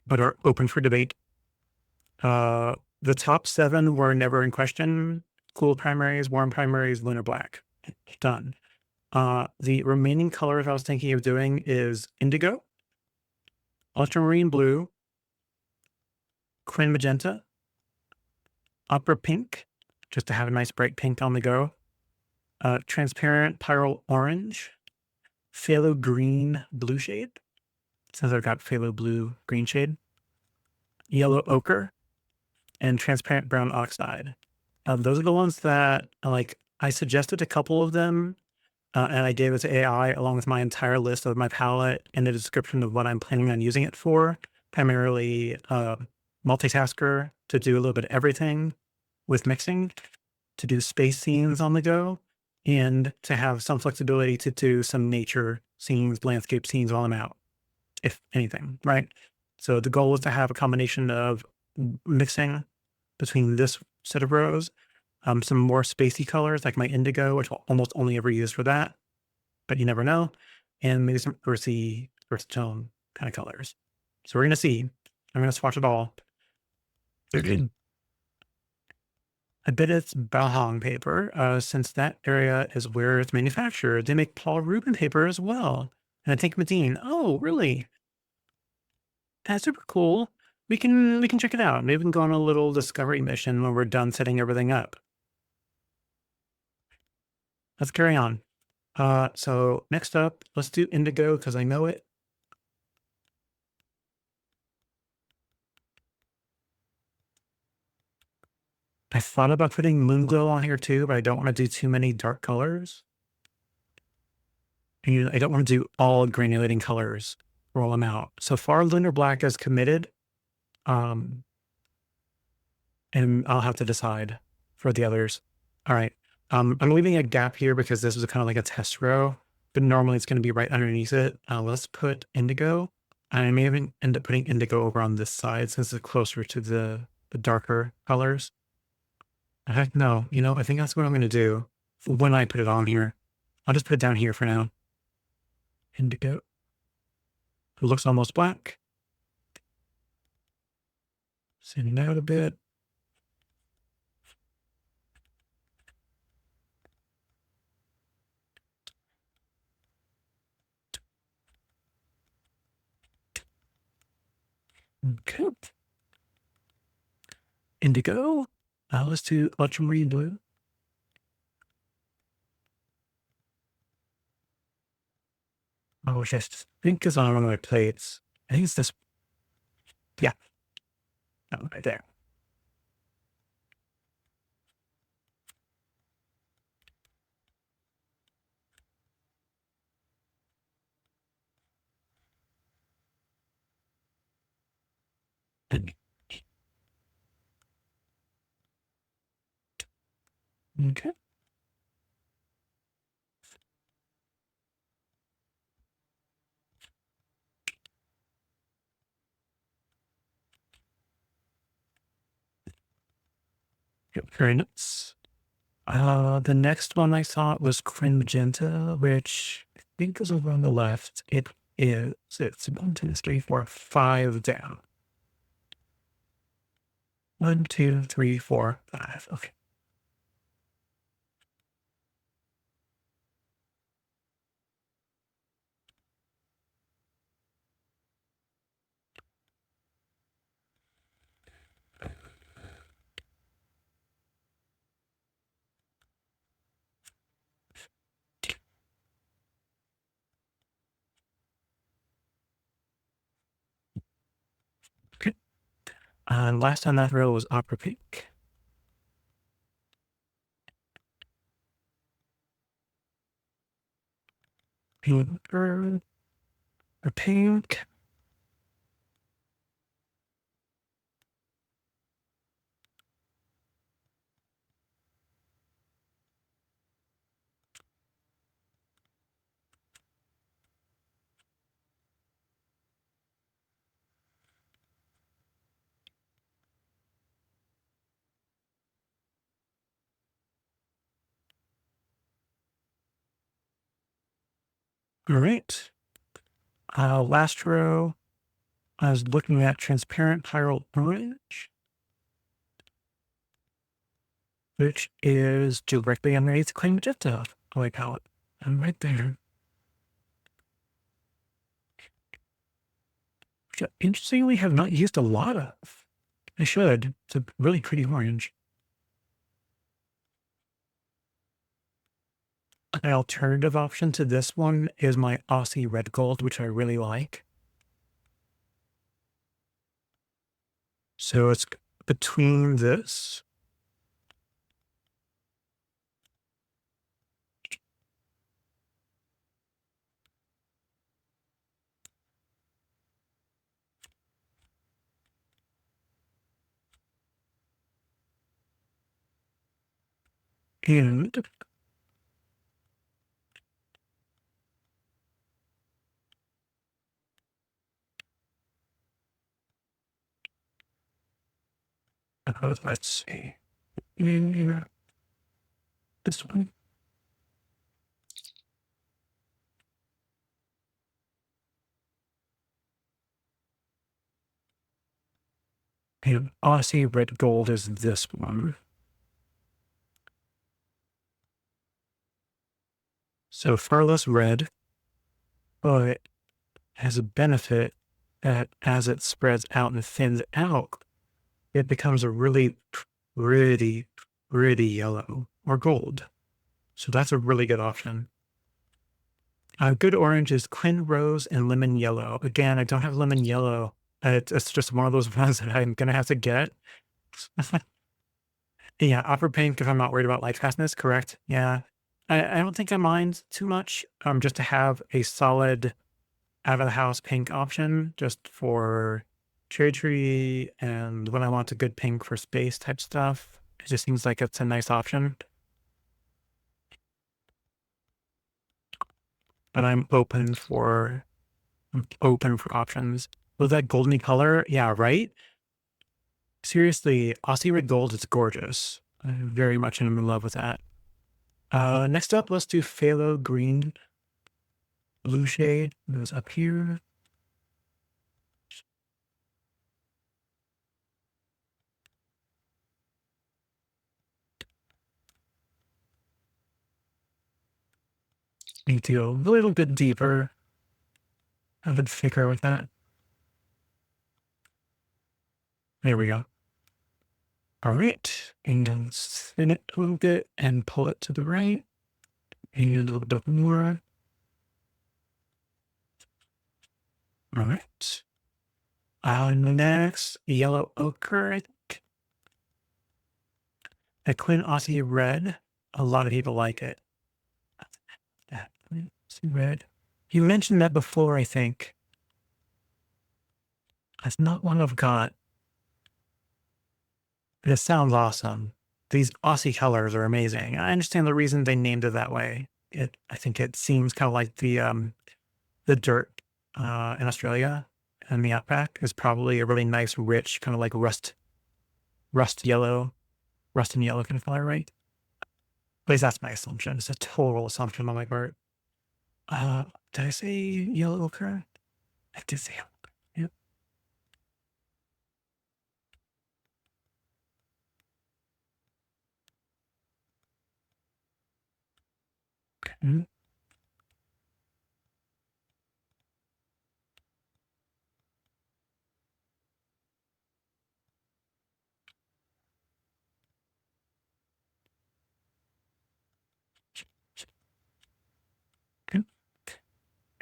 but are open for debate. The top 7 were never in question. Cool primaries, warm primaries, lunar black. Done. The remaining colors I was thinking of doing is indigo, ultramarine blue, cream magenta, opera pink, just to have a nice bright pink on the go, transparent pyrrole orange, phthalo green blue shade, since I've got phthalo blue green shade, yellow ochre, and transparent brown oxide. Those are the ones that I suggested a couple of them, and I gave it to AI along with my entire list of my palette and the description of what I'm planning on using it for, primarily multitasker to do a little bit of everything with mixing, to do space scenes on the go, and to have some flexibility to do some nature scenes, landscape scenes while I'm out, if anything, right? So the goal is to have a combination of mixing between this set of rows, some more spacey colors like my indigo, which I'll almost only ever use for that, but you never know. And maybe some earthy, earth tone kind of colors. So we're going to see. I'm going to swatch it all. I bet it's Bahang paper, since that area is where it's manufactured. They make Paul Rubin paper as well. And I think Medine. Oh, really? That's super cool. We can check it out. Maybe we can go on a little discovery mission when we're done setting everything up. Let's carry on. So next up, let's do indigo because I know it. I thought about putting Moonglow on here too, but I don't want to do too many dark colors. And I don't want to do all granulating colors, roll them out. So far, Lunar Black is committed. Um, and I'll have to decide for the others. All right. I'm leaving a gap here because this was kind of like a test row, but normally it's going to be right underneath it. Let's put indigo. I may even end up putting indigo over on this side since it's closer to the darker colors. Heck no, I think that's what I'm going to do when I put it on here. I'll just put it down here for now. Indigo. It looks almost black. Sanding it out a bit. Okay. Indigo. Let's do ultramarine blue. Oh, just think is on one of my plates. I think it's this. Yeah. Oh, right there. Okay. Yep, very nice. The next one I thought was Cream Magenta, which I think is over on the left. It is. It's 1, 2, 3, 4, 5 down. 1, 2, 3, 4, 5. Okay. Okay. And last on that row was Opera Pink. Pink or pink. All right. Last row, I was looking at transparent chiral orange, which is directly underneath Claim Magenta. Oh, I call it. I'm right there. Which I interestingly have not used a lot of. I should. It's a really pretty orange. An alternative option to this one is my Aussie Red Gold, which I really like. So it's between this and let's see, this one. And Aussie red gold is this one. So far less red, but has a benefit that as it spreads out and thins out, it becomes a really pretty, pretty yellow or gold. So that's a really good option. Good orange is Quin Rose and Lemon Yellow. Again, I don't have Lemon Yellow. It's just one of those ones that I'm gonna have to get. Yeah, opera pink if I'm not worried about light fastness, correct? Yeah. I don't think I mind too much. Just to have a solid out of the house pink option just for cherry tree and when I want a good pink for space type stuff. It just seems like it's a nice option. But I'm open for options. With that goldeny color, yeah, right? Seriously, Aussie Red Gold is gorgeous. I'm very much in love with that. Next up, let's do Phthalo Green Blue shade. Goes up here. Need to go a little bit deeper. A bit thicker with that. There we go. All right. And then spin it a little bit and pull it to the right. And a little bit more. All right. Next, yellow ochre, I think. A Quin Aussie red. A lot of people like it. That Quin Aussie red. You mentioned that before, I think. That's not one I've got. But it sounds awesome. These Aussie colors are amazing. I understand the reason they named it that way. I think it seems kind of like the dirt in Australia and the outback is probably a really nice, rich, kind of like rust yellow, rust and yellow kind of color, right? At least that's my assumption. It's a total assumption on my part. Did I say yellow ochre? I did say yellow ochre. Yep. Okay. Okay.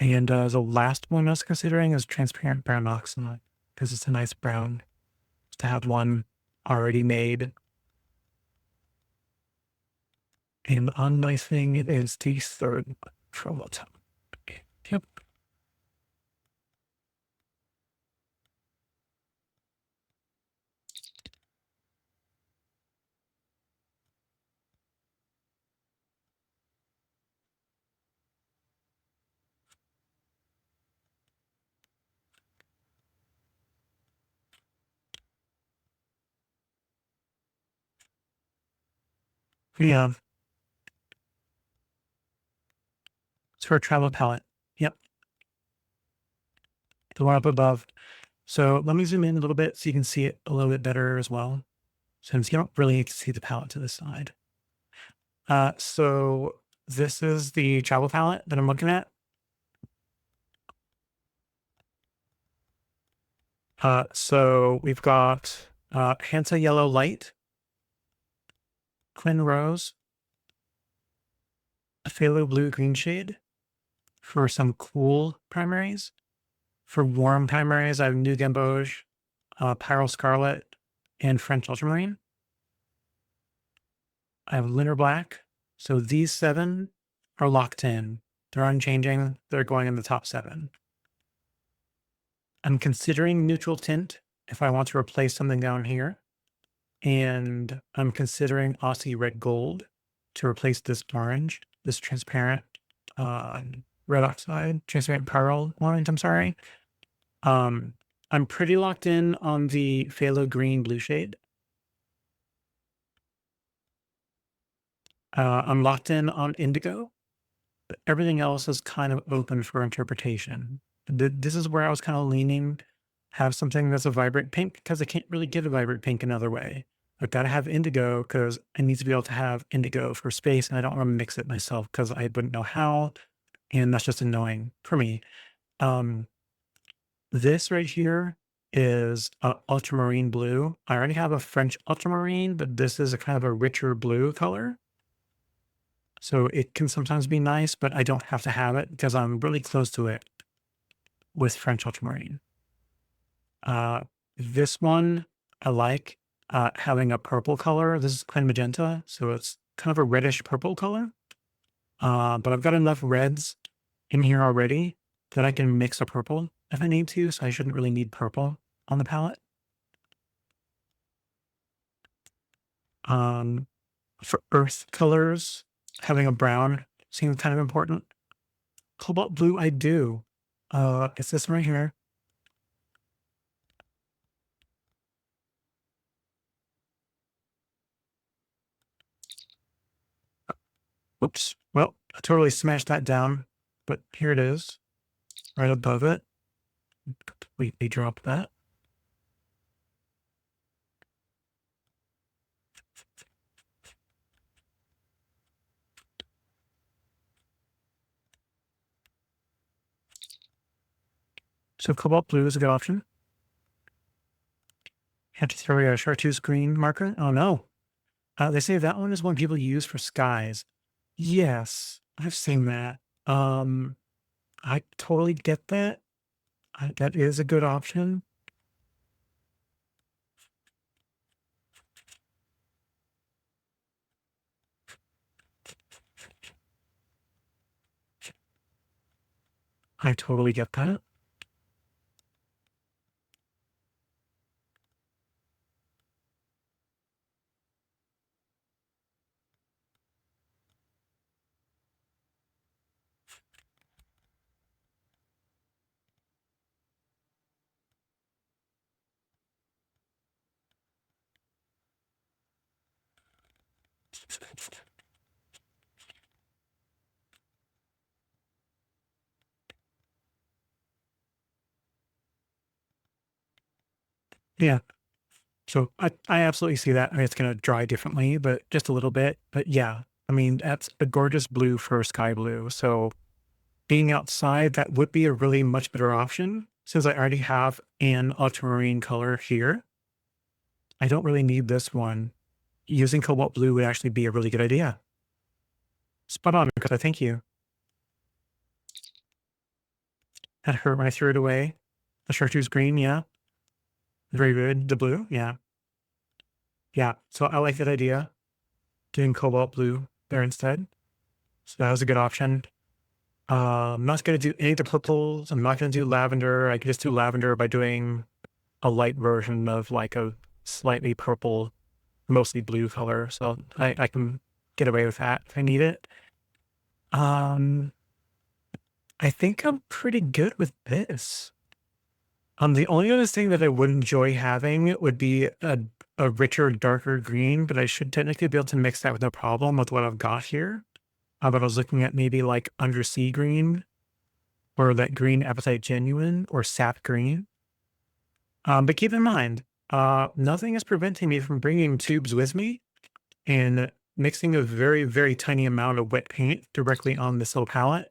And the last one I was considering is transparent brown oxide because it's a nice brown to have one already made. And the unnice thing is the third trouble tone. Yep. Yeah. It's for a travel palette. Yep. The one up above. So let me zoom in a little bit so you can see it a little bit better as well. Since you don't really need to see the palette to the side. So this is the travel palette that I'm looking at. So we've got Hansa Yellow Light, Quin Rose, a Phthalo Blue Green shade for some cool primaries. For warm primaries, I have New Gamboge, Pyrrole Scarlet, and French Ultramarine. I have Linter Black. So these 7 are locked in. They're unchanging. They're going in the top 7. I'm considering neutral tint if I want to replace something down here. And I'm considering Aussie Red Gold to replace this orange, this transparent red oxide, transparent pearl orange, I'm sorry. I'm pretty locked in on the phthalo green blue shade. I'm locked in on indigo, but everything else is kind of open for interpretation. This is where I was kind of leaning have something that's a vibrant pink because I can't really get a vibrant pink another way. I've got to have indigo because I need to be able to have indigo for space, and I don't want to mix it myself because I wouldn't know how, and that's just annoying for me. Um, this right here is ultramarine blue. I already have a French ultramarine, but this is a kind of a richer blue color. So it can sometimes be nice, but I don't have to have it because I'm really close to it with French ultramarine. Uh, this one I like having a purple color. This is plain magenta, so it's kind of a reddish purple color. But I've got enough reds in here already that I can mix a purple if I need to, so I shouldn't really need purple on the palette. Um, for earth colors, having a brown seems kind of important. Cobalt blue, I do. It's this one right here. Whoops. Well, I totally smashed that down, but here it is, right above it. Completely drop that. So cobalt blue is a good option. Have to throw a chartreuse green marker. Oh no. They say that one is one people use for skies. Yes, I've seen that. I totally get that. That is a good option. I totally get that. Yeah. So I absolutely see that. I mean, it's going to dry differently, but just a little bit. But yeah, I mean, that's a gorgeous blue for sky blue. So being outside, that would be a really much better option since I already have an ultramarine color here. I don't really need this one. Using cobalt blue would actually be a really good idea. Spot on, because I thank you. That hurt when I threw it away. The chartreuse green, yeah. Very good. The blue, yeah. Yeah. So I like that idea. Doing cobalt blue there instead. So that was a good option. I'm not going to do any of the purples. I'm not going to do lavender. I could just do lavender by doing a light version of like a slightly purple, mostly blue color. So I can get away with that if I need it. Um, I think I'm pretty good with this. The only other thing that I would enjoy having would be a richer, darker green, but I should technically be able to mix that with no problem with what I've got here. But I was looking at maybe like undersea green or that green apatite genuine or sap green. But keep in mind, nothing is preventing me from bringing tubes with me and mixing a very, very tiny amount of wet paint directly on this little palette.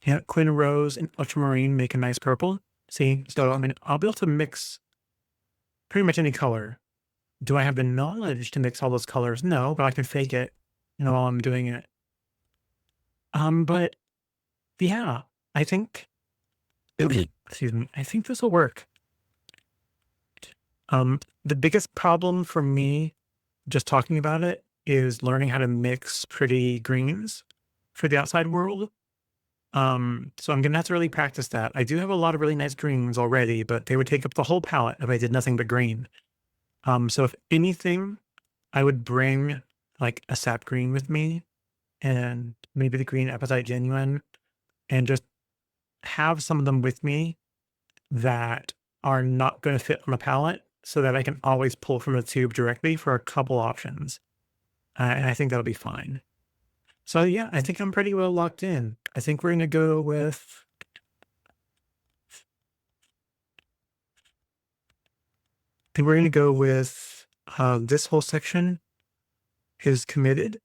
Yeah, Quinn Rose and Ultramarine make a nice purple. See, so I mean, I'll be able to mix pretty much any color. Do I have the knowledge to mix all those colors? No, but I can fake it, while I'm doing it. But yeah, I think, excuse me, I think this will work. The biggest problem for me, just talking about it, is learning how to mix pretty greens for the outside world. So I'm gonna have to really practice that. I do have a lot of really nice greens already, but they would take up the whole palette if I did nothing but green. So if anything, I would bring like a sap green with me and maybe the green apatite genuine and just have some of them with me that are not going to fit on the palette so that I can always pull from the tube directly for a couple options. And I think that'll be fine. So yeah, I think I'm pretty well locked in. I think we're going to go with this whole section is committed.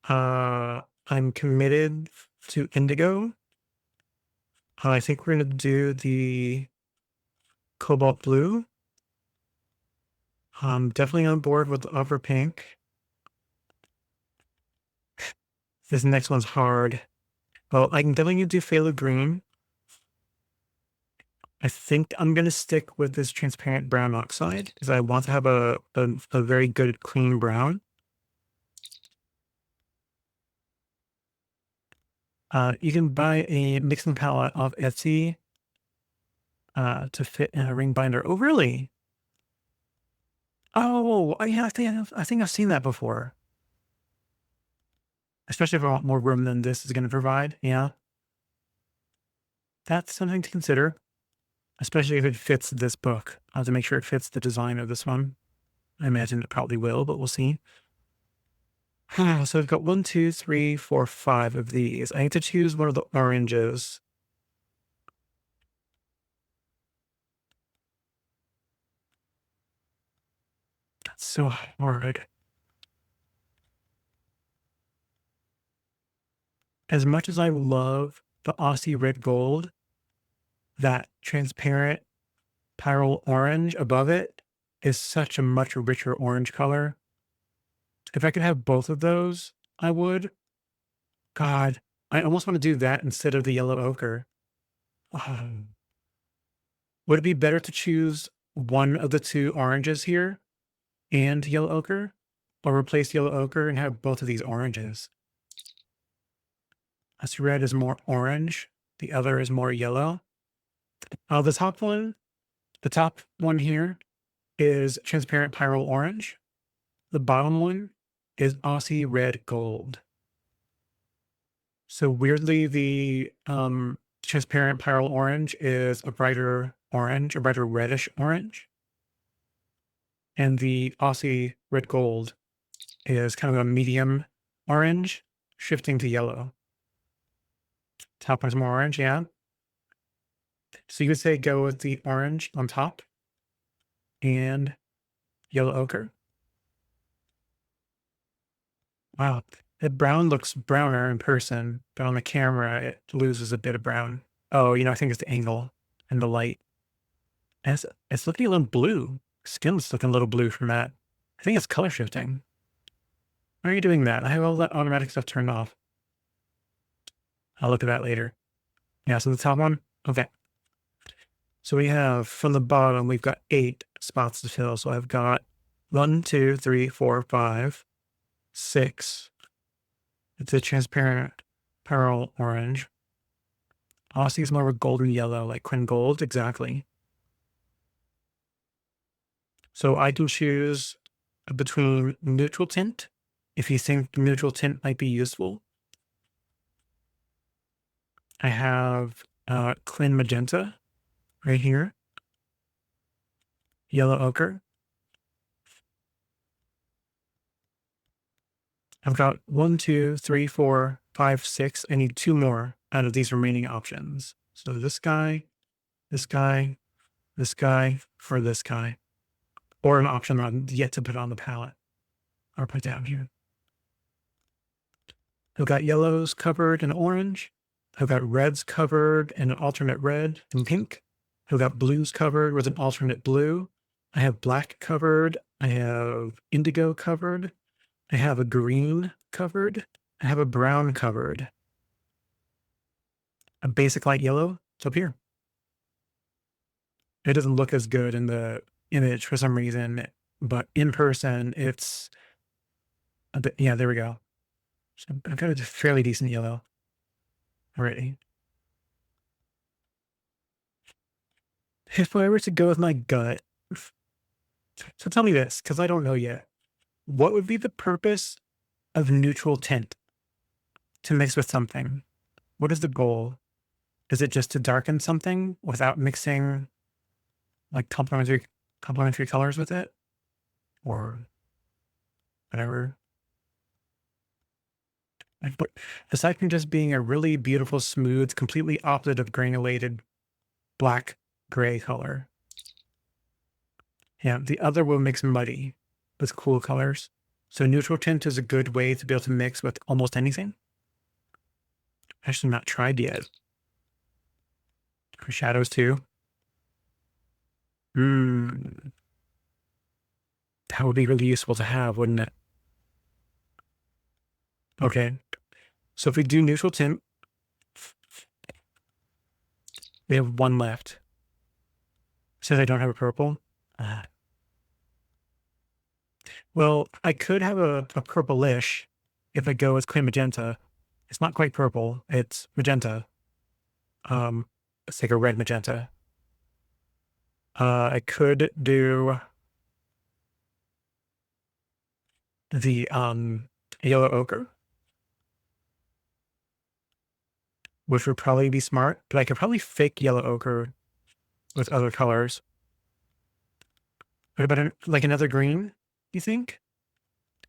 I'm committed to indigo. I think we're going to do the cobalt blue. I'm definitely on board with the upper pink. This next one's hard. Well, I can definitely do phthalo green. I think I'm going to stick with this transparent brown oxide because I want to have a very good clean brown. You can buy a mixing palette off Etsy to fit in a ring binder. Oh, really? Oh, yeah, I think I've seen that before. Especially if I want more room than this is going to provide. Yeah. That's something to consider, especially if it fits this book. I have to make sure it fits the design of this one. I imagine it probably will, but we'll see. So I've got 1, 2, 3, 4, 5 of these. I need to choose one of the oranges. That's so hard. As much as I love the Aussie red gold, that transparent pyrrole orange above it is such a much richer orange color. If I could have both of those, I would. God, I almost want to do that instead of the yellow ochre. Would it be better to choose one of the two oranges here and yellow ochre, or replace yellow ochre and have both of these oranges? This red is more orange. The other is more yellow. The top one here is transparent pyrrole orange. The bottom one is Aussie red gold. So weirdly, the transparent pyrrole orange is a brighter orange, a brighter reddish orange. And the Aussie red gold is kind of a medium orange, shifting to yellow. Top one's more orange, yeah. So you would say go with the orange on top and yellow ochre. Wow, the brown looks browner in person, but on the camera it loses a bit of brown. Oh, I think it's the angle and the light. And it's looking a little blue. Skin's looking a little blue from that. I think it's color shifting. Why are you doing that? I have all that automatic stuff turned off. I'll look at that later. Yeah, so the top one, okay. So we have from the bottom, we've got 8 spots to fill. So I've got 1, 2, 3, 4, 5, 6. It's a transparent pearl orange. Aussie is more of a golden yellow, like Quinn Gold, exactly. So I can choose between neutral tint, if you think neutral tint might be useful. I have Quinn Magenta right here. Yellow ochre. I've got 1, 2, 3, 4, 5, 6. I need 2 more out of these remaining options. So this guy, this guy, this guy, for this guy. Or an option that I'm yet to put on the palette or put down here. I've got yellows covered in orange. I've got reds covered in an alternate red and pink. I've got blues covered with an alternate blue. I have black covered. I have indigo covered. I have a green covered. I have a brown covered. A basic light yellow, it's up here. It doesn't look as good in the image for some reason, but in person, it's a bit, yeah, there we go. So I've got a fairly decent yellow already. If I were to go with my gut, so tell me this, because I don't know yet. What would be the purpose of neutral tint to mix with something? What is the goal? Is it just to darken something without mixing like complementary colors with it? Or whatever? But aside from just being a really beautiful, smooth, completely opposite of granulated black gray color. Yeah, the other will mix muddy with cool colors. So neutral tint is a good way to be able to mix with almost anything. Actually not tried yet. For shadows too. That would be really useful to have, wouldn't it? Okay. So if we do neutral tint, we have one left. Since I don't have a purple. Well, I could have a purplish if I go with clear magenta. It's not quite purple, it's magenta. It's like a red magenta. I could do the yellow ochre, which would probably be smart, but I could probably fake yellow ochre with other colors. What about like another green, you think?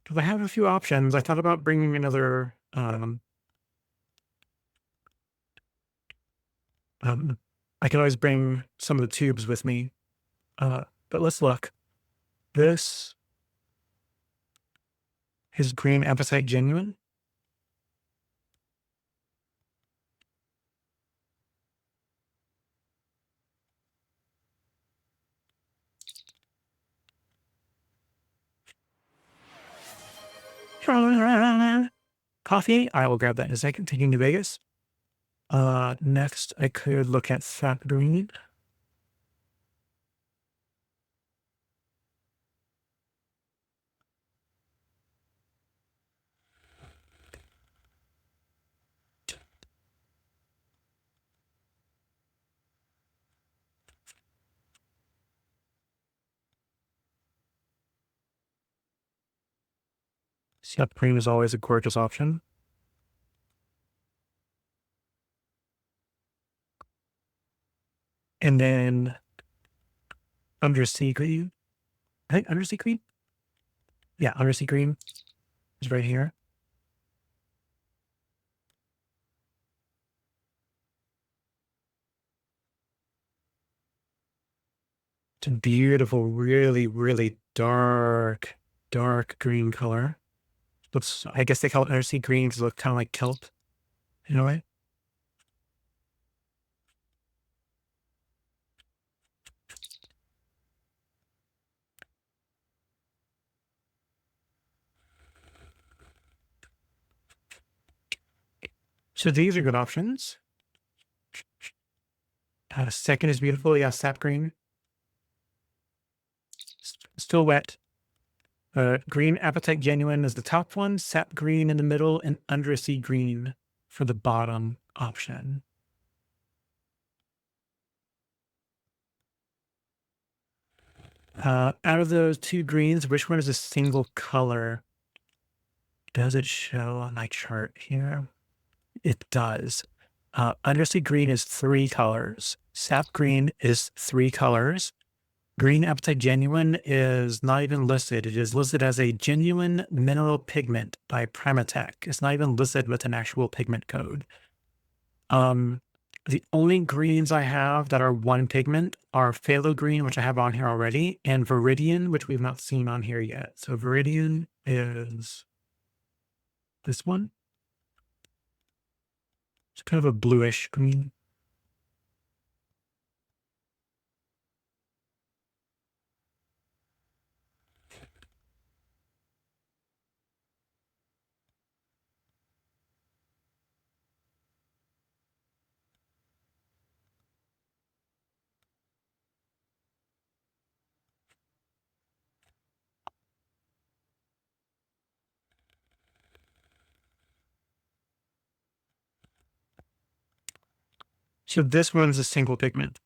Because I have a few options. I thought about bringing another I could always bring some of the tubes with me. But let's look. This is green apatite genuine. Coffee. I will grab that in a second. Taking to Vegas. Next, I could look at sap green. Sap green is always a gorgeous option. And then undersea green. I think undersea green. Yeah, undersea green is right here. It's a beautiful, really, really dark, dark green color. Looks, I guess they call it undersea green because it looks kind of like kelp in a way. So these are good options. Second is beautiful. Yeah, sap green. Still wet. Green apatite genuine is the top one, sap green in the middle, and undersea green for the bottom option. Out of those two greens, which one is a single color? Does it show on my chart here? It does. Undersea green is 3 colors. Sap green is 3 colors. Green apatite genuine is not even listed. It is listed as a genuine mineral pigment by Primatech. It's not even listed with an actual pigment code. The only greens I have that are one pigment are phthalo green, which I have on here already, and viridian, which we've not seen on here yet. So viridian is this one. It's kind of a bluish green. So this one's a single pigment.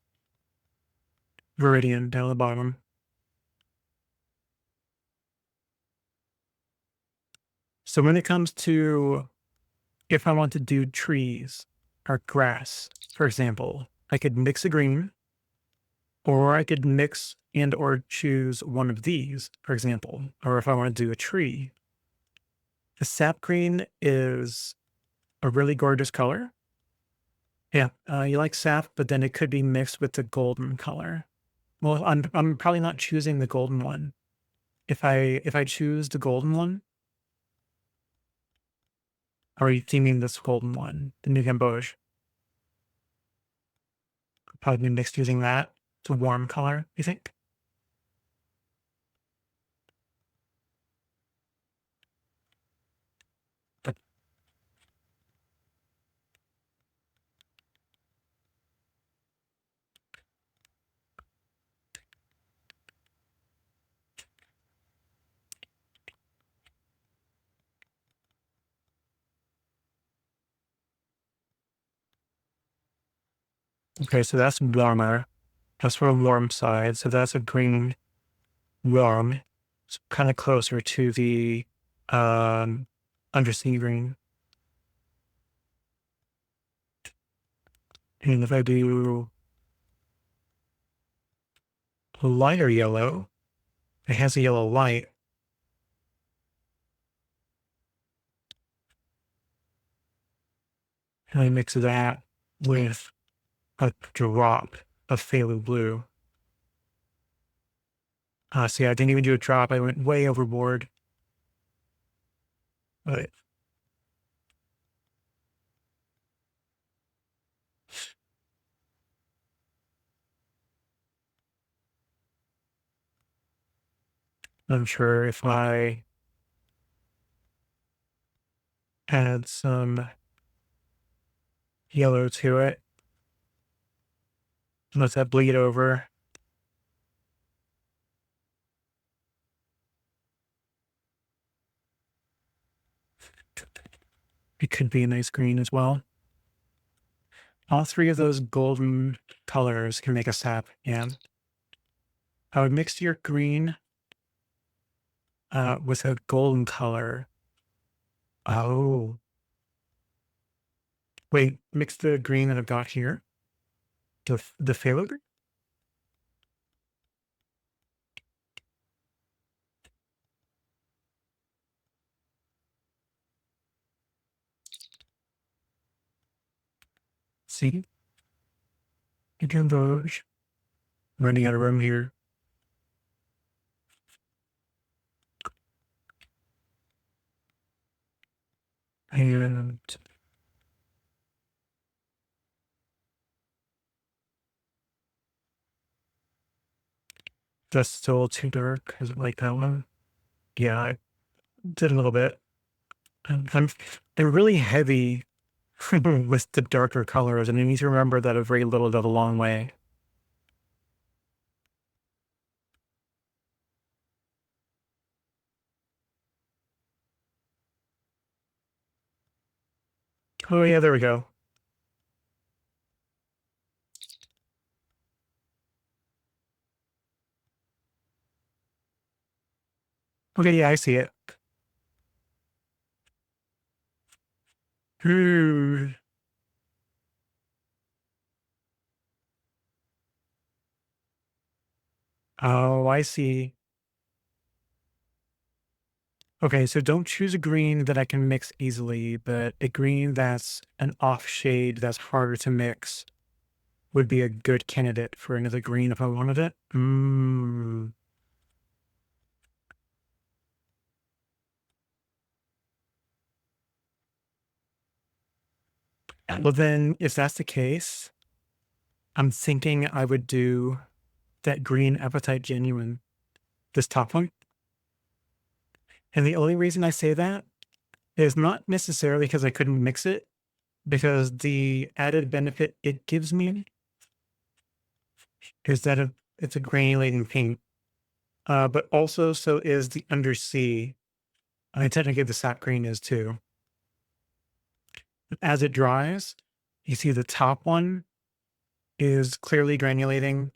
Viridian down the bottom. So when it comes to if I want to do trees or grass, for example, I could mix a green, or I could mix and or choose one of these, for example, or if I want to do a tree, The sap green is a really gorgeous color. Yeah, you like sap, but then it could be mixed with the golden color. Well, I'm probably not choosing the golden one. If I choose the golden one, are you theming this golden one, the New Gamboge? Probably be mixed using that. It's a warm color, you think? Okay, so that's warmer. That's for a warm side. So that's a green warm. It's kind of closer to the um, undersea green. And if I do lighter yellow, it has a yellow light. And I mix that with a drop of phthalo blue. See, I didn't even do a drop. I went way overboard. But I'm sure if I add some yellow to it, let that bleed over. It could be a nice green as well. All three of those golden colors can make a sap. Yeah. I would mix your green with a golden color. Oh, wait, mix the green that I've got here. The phthalo green? See? Again, those. Running out of room here. And that's still too dark. Is it like that one? Yeah, I did a little bit. They're really heavy with the darker colors, and you need to remember that a very little goes a long way. Oh yeah, there we go. Okay, yeah, I see it. Ooh. Oh, I see. Okay, so don't choose a green that I can mix easily, but a green that's an off shade that's harder to mix would be a good candidate for another green if I wanted it. Well, then, if that's the case, I'm thinking I would do that green Appetite Genuine, this top one. And the only reason I say that is not necessarily because I couldn't mix it, because the added benefit it gives me is that it's a granulating paint, but also so is the undersea. I mean, technically the sap green is too. As it dries, you see the top one is clearly granulating.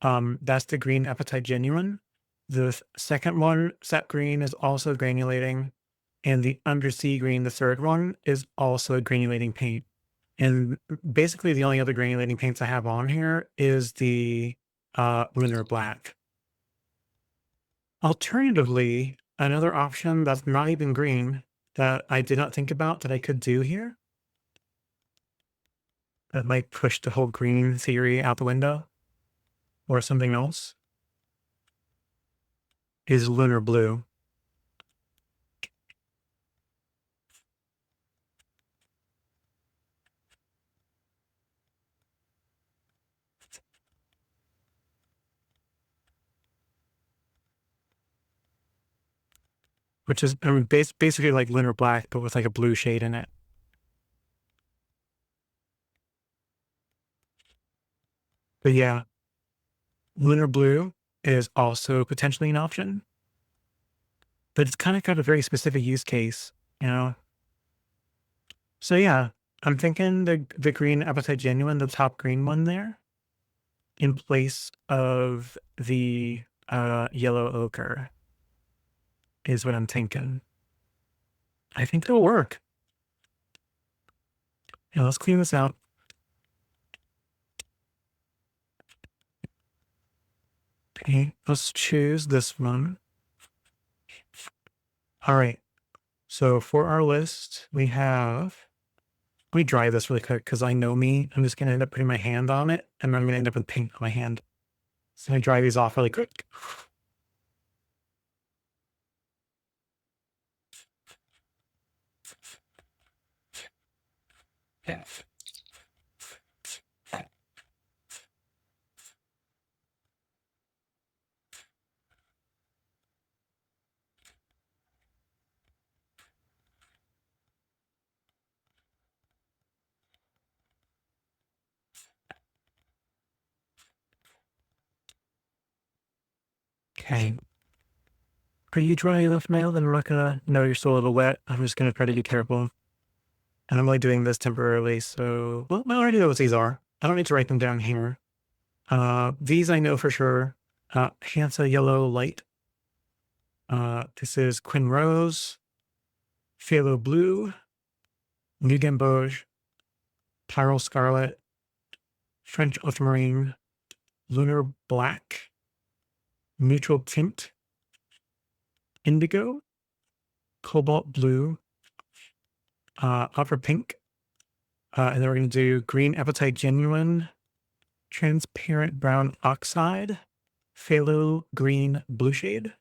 That's the green Appetite Genuine. The second one, sap green, is also granulating. And the undersea green, the third one, is also a granulating paint. And basically the only other granulating paints I have on here is the Lunar Black. Alternatively, another option that's not even green that I did not think about that I could do here that might push the whole green theory out the window or something else is lunar blue. Which is, I mean, basically like lunar black, but with like a blue shade in it. But yeah, lunar blue is also potentially an option, but it's kind of got a very specific use case, you know? So yeah, I'm thinking the green Appetite Genuine, the top green one there, in place of the yellow ochre is what I'm thinking. I think it'll work. Yeah, let's clean this out. Okay, let's choose this one. All right. So for our list, we have, let me dry this really quick because I know me. I'm just going to end up putting my hand on it and I'm going to end up with paint on my hand. So I dry these off really quick. Yeah. Okay. Are you dry enough now that I'm not gonna know you're still a little wet? I'm just gonna try to be careful. And I'm only doing this temporarily, so well, I already know what these are. I don't need to write them down here. These I know for sure. Hansa Yellow Light. This is Quinn Rose, Phthalo Blue, Gamboge, Tyrol Scarlet, French Ultramarine, Lunar Black, Neutral Tint, Indigo, Cobalt Blue, Opera Pink, and then we're going to do Green Appetite Genuine, Transparent Brown Oxide, Phthalo Green Blue Shade,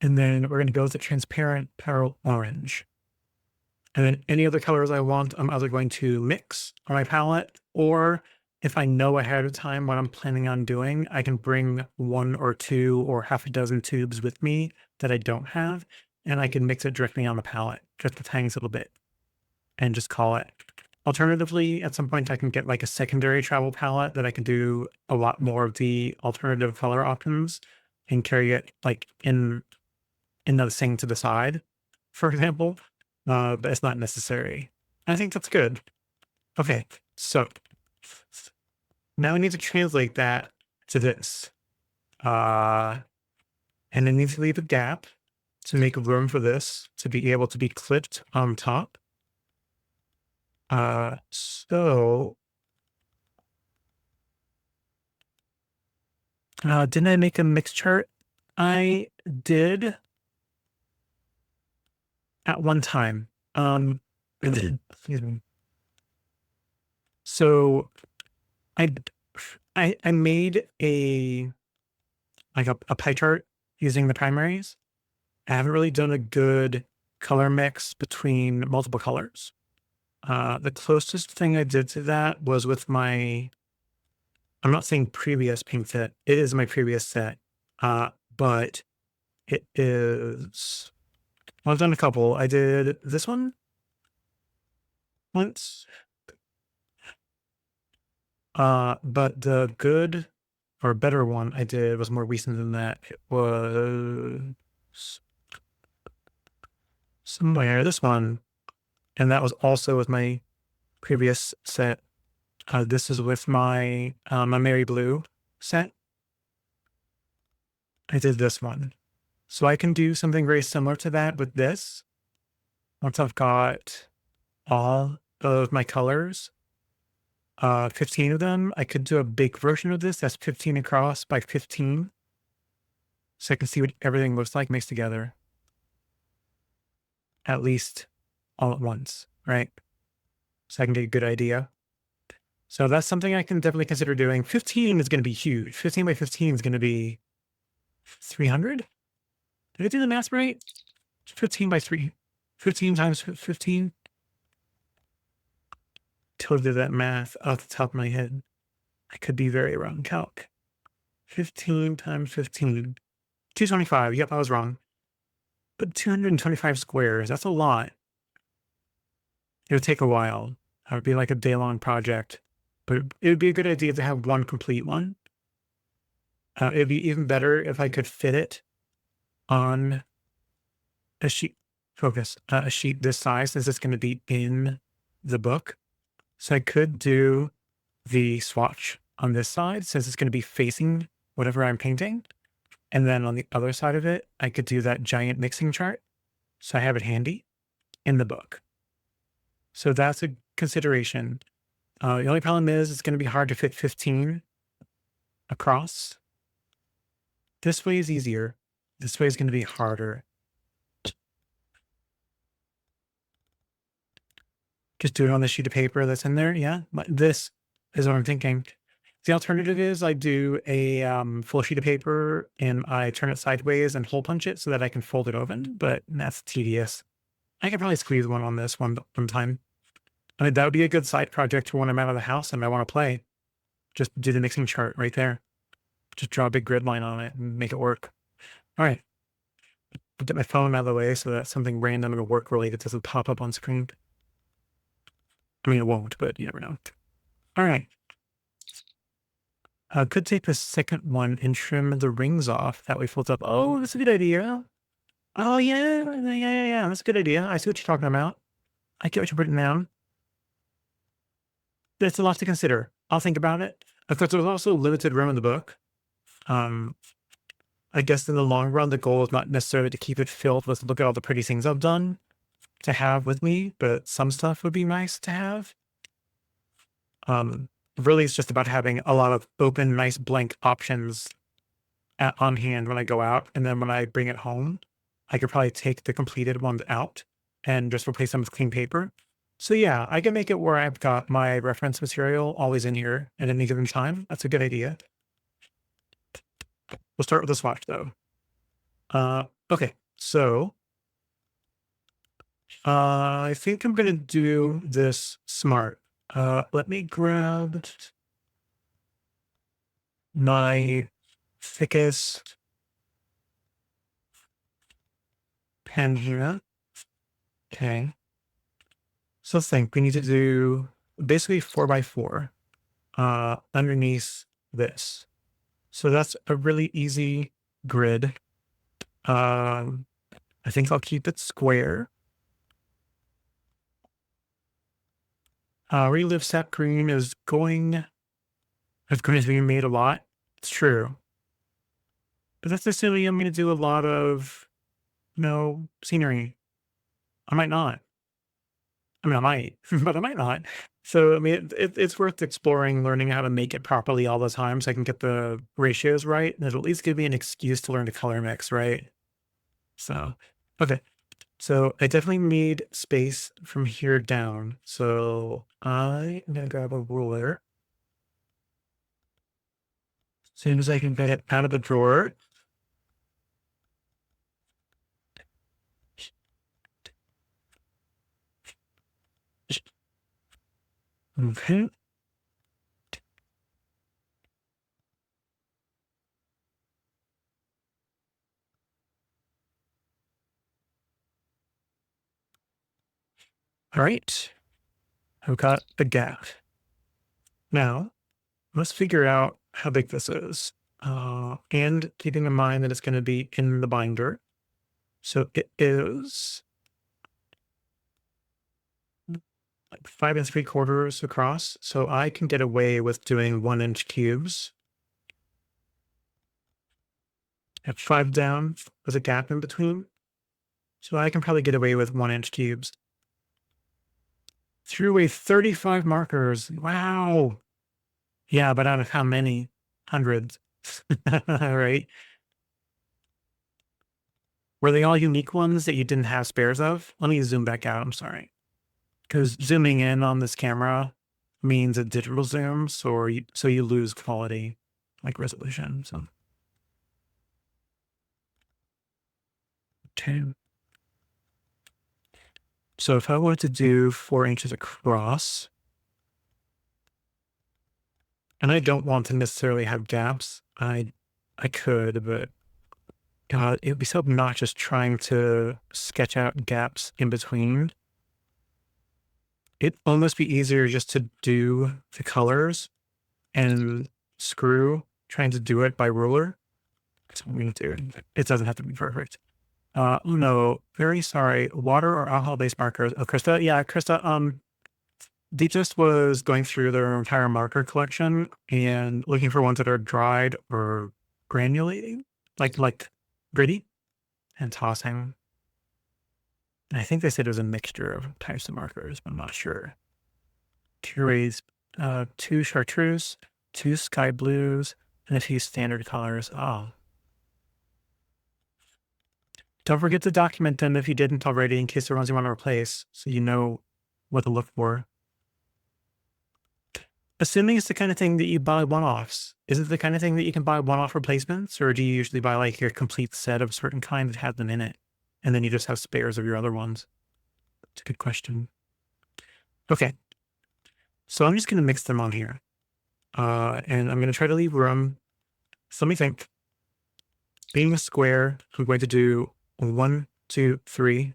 and then we're going to go with the Transparent Pearl Orange. And then any other colors I want, I'm either going to mix on my palette, or if I know ahead of time what I'm planning on doing, I can bring 1 or 2 or half a dozen tubes with me that I don't have, and I can mix it directly on the palette, just a tiny little bit, and just call it. Alternatively, at some point, I can get like a secondary travel palette that I can do a lot more of the alternative color options and carry it like in the thing to the side, for example. But it's not necessary. I think that's good. Okay, so now I need to translate that to this. And I need to leave a gap to make room for this to be able to be clipped on top. So didn't I make a mix chart? I did at one time. Excuse me. So I made a like a pie chart using the primaries. I haven't really done a good color mix between multiple colors. The closest thing I did to that was with my, I'm not saying previous paint set. It is my previous set. But it is, well, I've done a couple. I did this one once. But the good or better one I did was more recent than that. It was somewhere, this one. And that was also with my previous set. This is with my my Mary Blue set. I did this one. So I can do something very similar to that with this. Once I've got all of my colors, 15 of them, I could do a big version of this that's 15 across by 15. So I can see what everything looks like mixed together. at least all at once, right? So I can get a good idea. So that's something I can definitely consider doing. 15 is going to be huge. 15 by 15 is going to be 300. Did I do the math right? 15 by 3. 15 times 15. Totally did that math off the top of my head. I could be very wrong. Calc. 15 times 15. 225. Yep, I was wrong. But 225 squares, that's a lot. It would take a while. It would be like a day-long project. But it would be a good idea to have one complete one. It'd be even better if I could fit it on a sheet. Focus. A sheet this size, since it's going to be in the book. So I could do the swatch on this side, since it's going to be facing whatever I'm painting. And then on the other side of it, I could do that giant mixing chart. So I have it handy in the book. So that's a consideration. The only problem is it's going to be hard to fit 15 across. This way is easier. This way is going to be harder. Just do it on the sheet of paper that's in there. Yeah, but this is what I'm thinking. The alternative is I do a full sheet of paper and I turn it sideways and hole punch it so that I can fold it open, but that's tedious. I could probably squeeze one on this one time. I mean, that would be a good side project for when I'm out of the house and I want to play. Just do the mixing chart right there. Just draw a big grid line on it and make it work. All right. Get my phone out of the way so that something random or work related doesn't pop up on screen. I mean, it won't, but you never know. All right. Could take the second one and trim the rings off. That way folds up. Oh, that's a good idea. Oh, yeah. That's a good idea. I see what you're talking about. I get what you're putting down. There's a lot to consider. I'll think about it. Of course, there's also limited room in the book. I guess in the long run, the goal is not necessarily to keep it filled with look at all the pretty things I've done to have with me, but some stuff would be nice to have. Really, it's just about having a lot of open, nice blank options on hand when I go out. And then when I bring it home, I could probably take the completed ones out and just replace them with clean paper. So yeah, I can make it where I've got my reference material always in here at any given time. That's a good idea. We'll start with the swatch though. Okay, so I think I'm gonna do this smart. Let me grab my thickest pen here. Okay. So think we need to do basically 4x4 underneath this. So that's a really easy grid. I think I'll keep it square. Relive sap green is going to be made a lot. It's true. But that's necessarily I'm going to do a lot of, scenery. I might not. I mean, I might, but I might not. So, I mean, it's worth exploring, learning how to make it properly all the time so I can get the ratios right. And it'll at least give me an excuse to learn to color mix, right? So, okay. So I definitely need space from here down. So I'm going to grab a ruler. As soon as I can get it out of the drawer. Okay. All right. I've got a gap. Now, let's figure out how big this is. And keeping in mind that it's going to be in the binder. So it is like 5 3/4 across. So I can get away with doing 1-inch cubes. Have 5 down with a gap in between. So I can probably get away with 1-inch cubes. Threw away 35 markers. Wow. Yeah, but out of how many? Hundreds. All right. Were they all unique ones that you didn't have spares of? Let me zoom back out. I'm sorry. Because zooming in on this camera means a digital zoom, so you lose quality, like resolution. So, okay. So if I wanted to do 4 inches across, and I don't want to necessarily have gaps, I could, but God, it would be so obnoxious trying to sketch out gaps in between. It'd almost be easier just to do the colors and screw trying to do it by ruler. That's what I'm going to do. It doesn't have to be perfect. Oh no, very sorry. Water or alcohol-based markers. Oh, Krista, yeah, Krista. They just was going through their entire marker collection and looking for ones that are dried or granulating, like gritty, and tossing. And I think they said it was a mixture of types of markers, but I'm not sure. Curies, 2 chartreuse, 2 sky blues, and a few standard colors. Oh, don't forget to document them if you didn't already, in case there are ones you want to replace, so you know what to look for. Assuming it's the kind of thing that you buy one-offs, is it the kind of thing that you can buy one-off replacements, or do you usually buy like your complete set of a certain kind that has them in it, and then you just have spares of your other ones? It's a good question. Okay, so I'm just going to mix them on here, and I'm going to try to leave room. So let me think. Being a square, I'm going to do 1, 2, 3,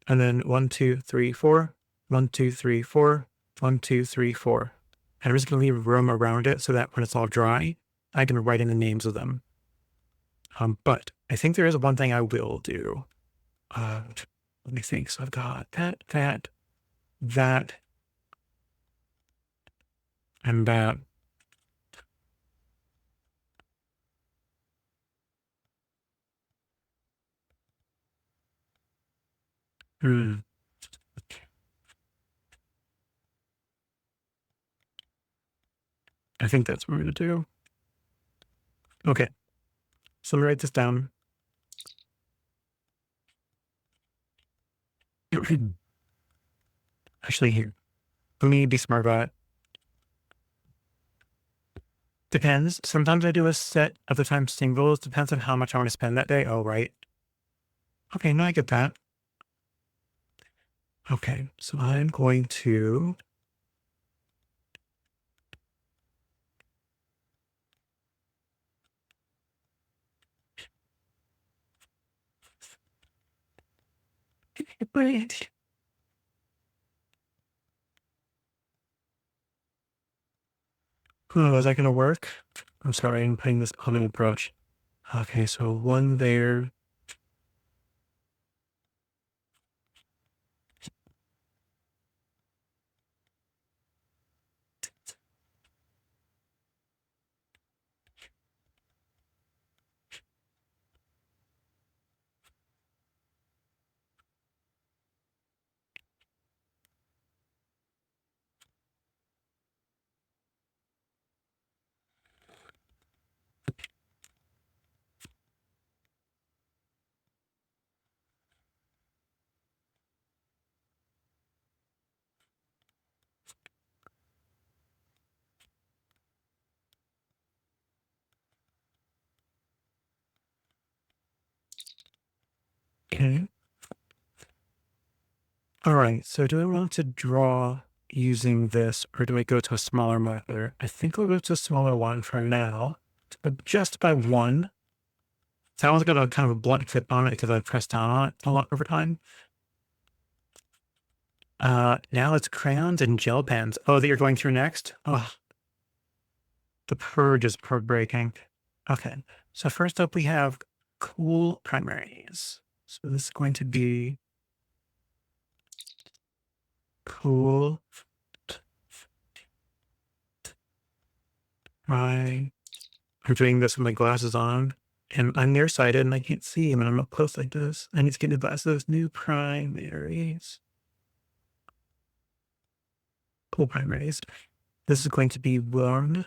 and then 1, 2, 3, 4, 1, 2, 3, 4, 1, 2, 3, 4. And I'm just going to leave room around it so that when it's all dry, I can write in the names of them. But I think there is one thing I will do. Let me think. So I've got that, and that. Hmm. I think that's what we're going to do. Okay. So let me write this down. Actually, here. Let me be smart about it. Depends. Sometimes I do a set, other times singles. Depends on how much I want to spend that day. Oh, right. Okay, no, I get that. Okay, so I'm going to oh, is that going to work? I'm sorry, I'm putting this on an approach. Okay, so one there. Okay. All right, so do I want to draw using this, or do I go to a smaller marker? I think I'll go to a smaller one for now, but just by one. So I was got a kind of a blunt tip on it because I pressed down on it a lot over time. Now it's crayons and gel pens. Oh, that you're going through next? Oh, the purge is purge breaking. Okay, so first up we have cool primaries. So this is going to be cool. I'm doing this with my glasses on, and I'm nearsighted and I can't see when I'm up close like this. I need to get the glasses. New primaries. Cool primaries. This is going to be one.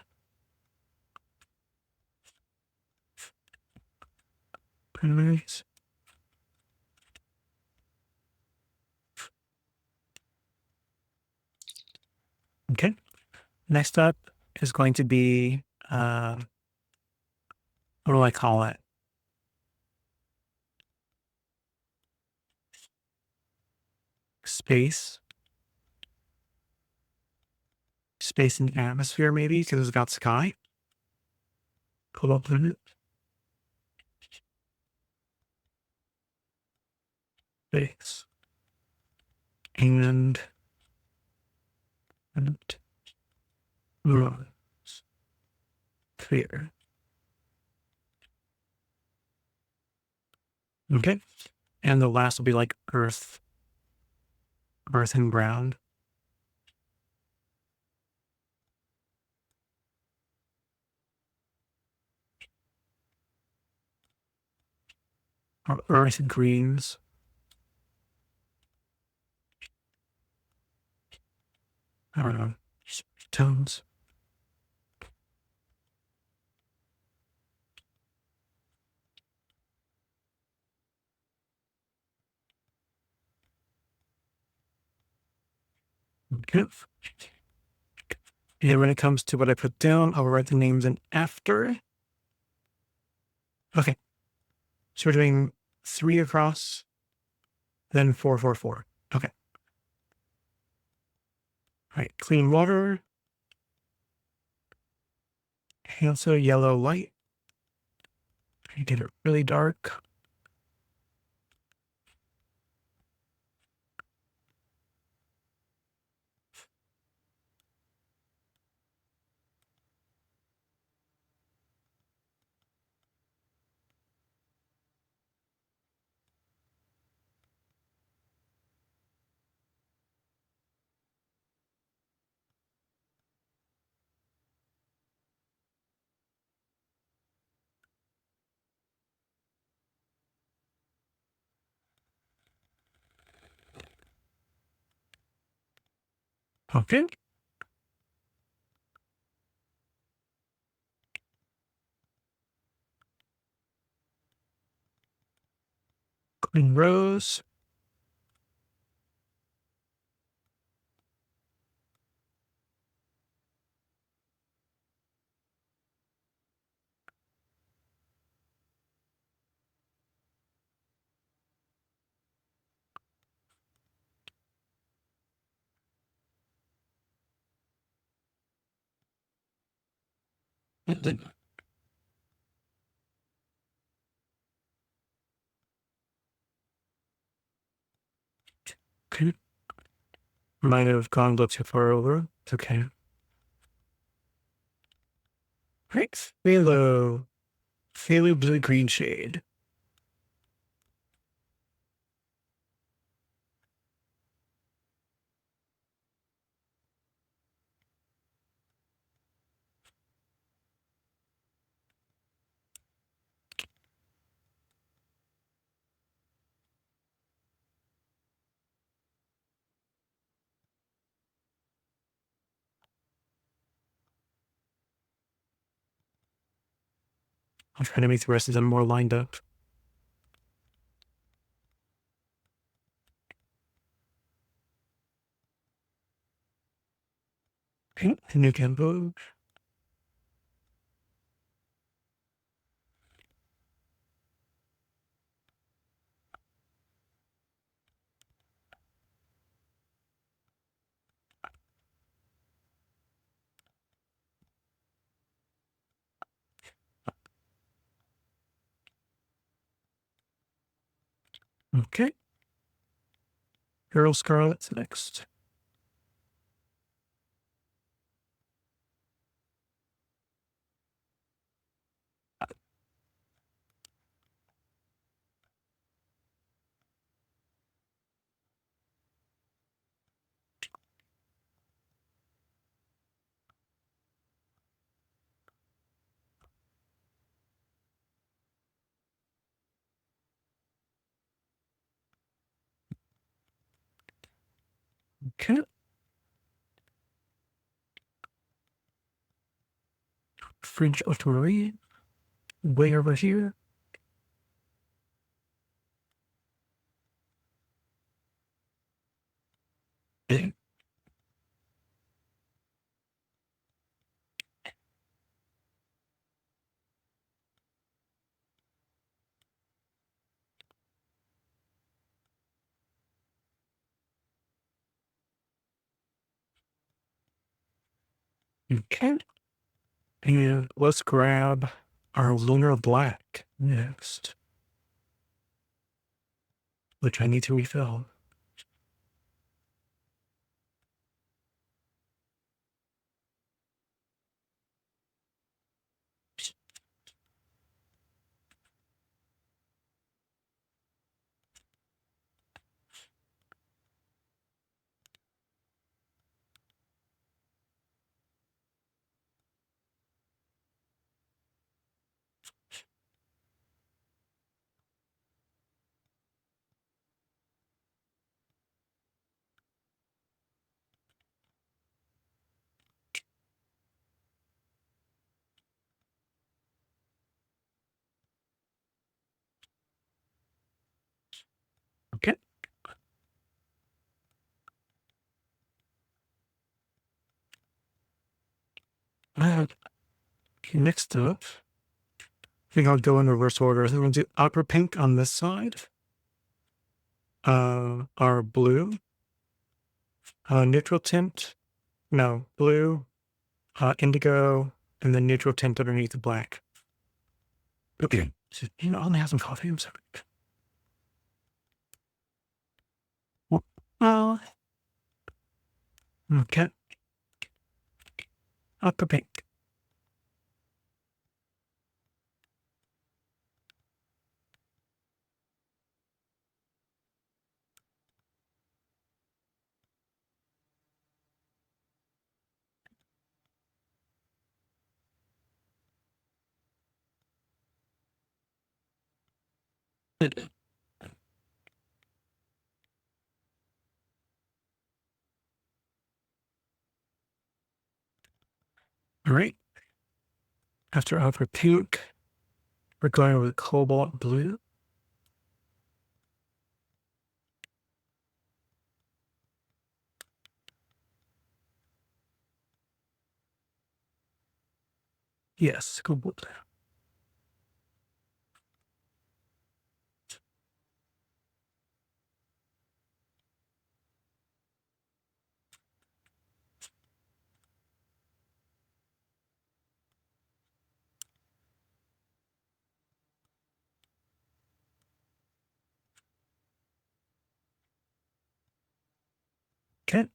Primaries. Next up is going to be, what do I call it? Space. Space and atmosphere, maybe, because it's got sky. Pull up in it. Space. And sphere. Okay. And the last will be like earth and ground. Or earth and greens. I don't know. Tones. Okay. And when it comes to what I put down, I'll write the names in after. Okay. So we're doing 3 across, then 4, 4, 4. Okay. All right. Clean water. Also yellow light. I did it really dark. Okay. Clean rose. Okay. Might have gone a little too far over. It's okay. Right. Phthalo. Phthalo blue green shade. I'll try to make the rest of them more lined up. Okay. New Cambo. Okay. Girl Scarlet's next. Okay. Fringe Ultramarine. Way over here. Okay. And let's grab our lunar black next, which I need to refill. Okay. Uh, Next up, I think I'll go in reverse order. So we're going to do aqua pink on this side, our blue, neutral tint, no, blue, indigo, and then neutral tint underneath the black. Okay. So, I'll have some coffee. I'm sorry. Well, okay. Aqua pink. All right. After aqua pink, we're going with cobalt blue. Yes, cobalt blue. Okay.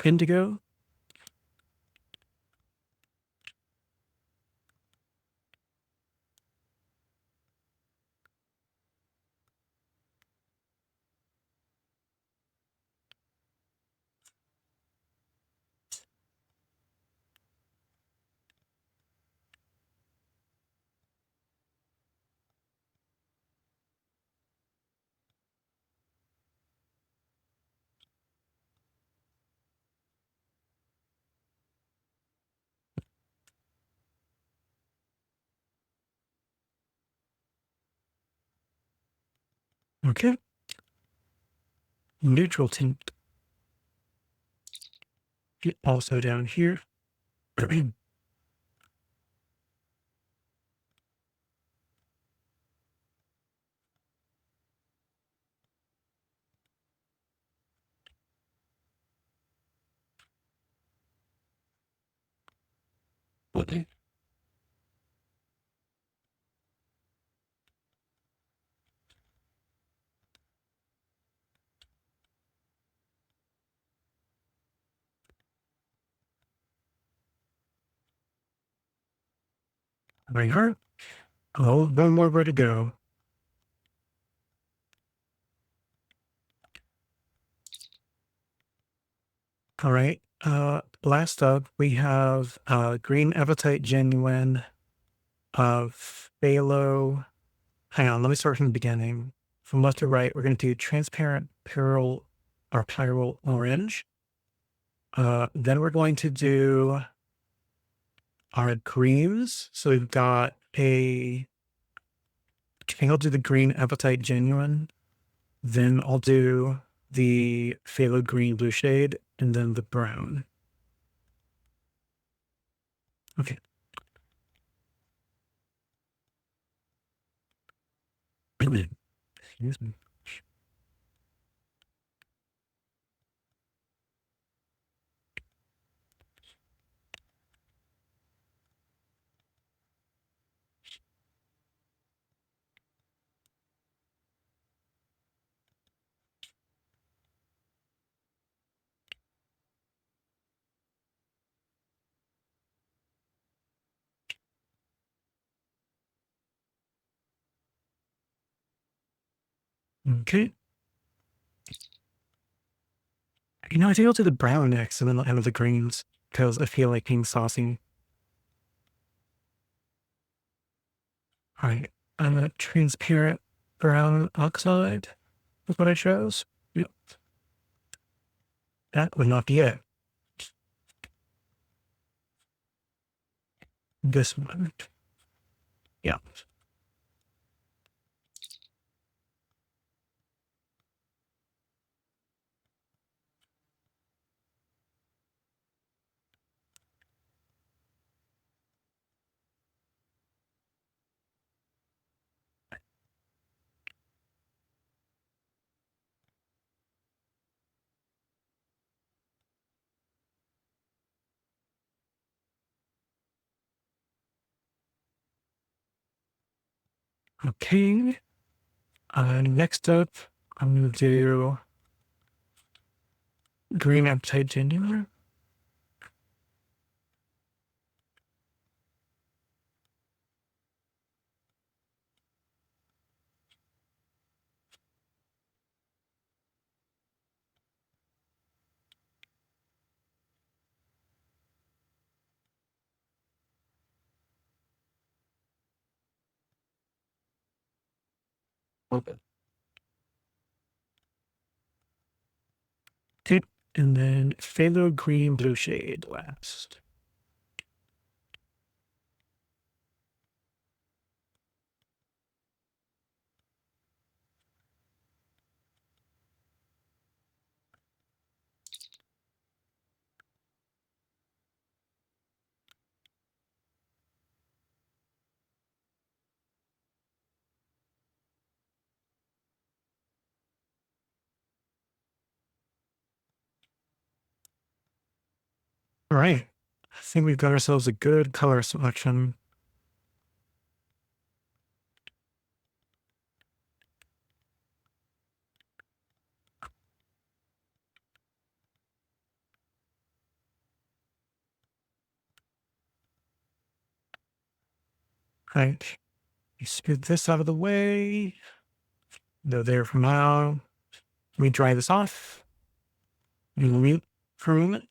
Indigo. Okay. Neutral tint. Also down here. Okay. There you are. Oh, one more way to go. All right. Last up, we have green apatite genuine of phthalo. Hang on, let me start from the beginning. From left to right, we're going to do transparent pyrrole orange. Then we're going to do our creams. So we've got I think I'll do the green apatite genuine. Then I'll do the phthalo green blue shade, and then the brown. Okay. Excuse me. Okay. You know, I think I'll do the brown next and then I'll have the greens because I feel like being saucy. All right. I'm a transparent brown oxide is what I chose. Yep. That would not be it. This one. Yeah. Okay. Next up, I'm going to do green appetite ginger. Okay. And then phthalo green blue shade last. All right. I think we've got ourselves a good color selection. All right. You scoot this out of the way. Go there for now. We dry this off. You mute for a moment.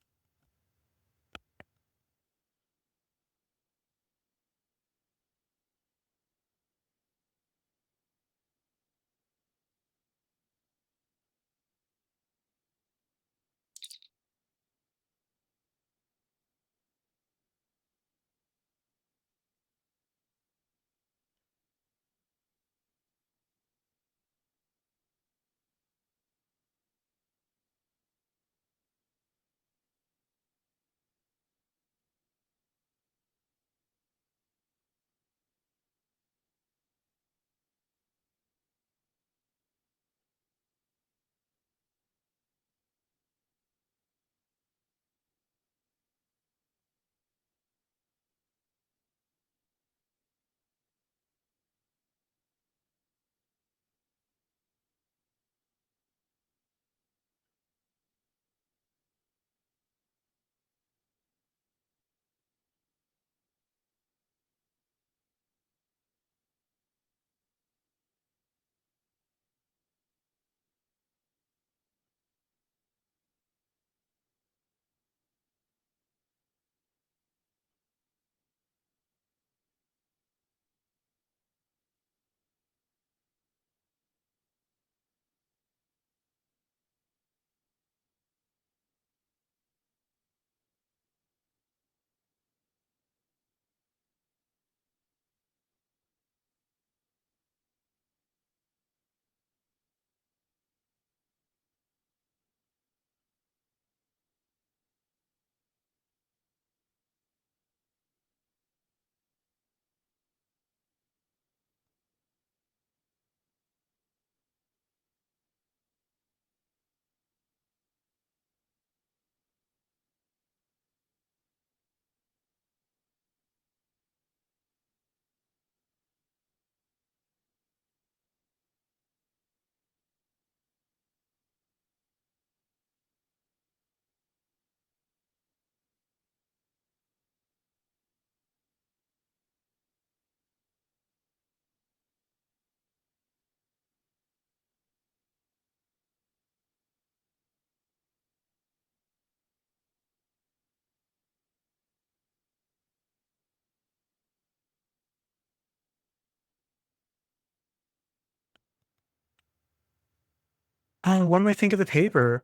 What do I think of the paper?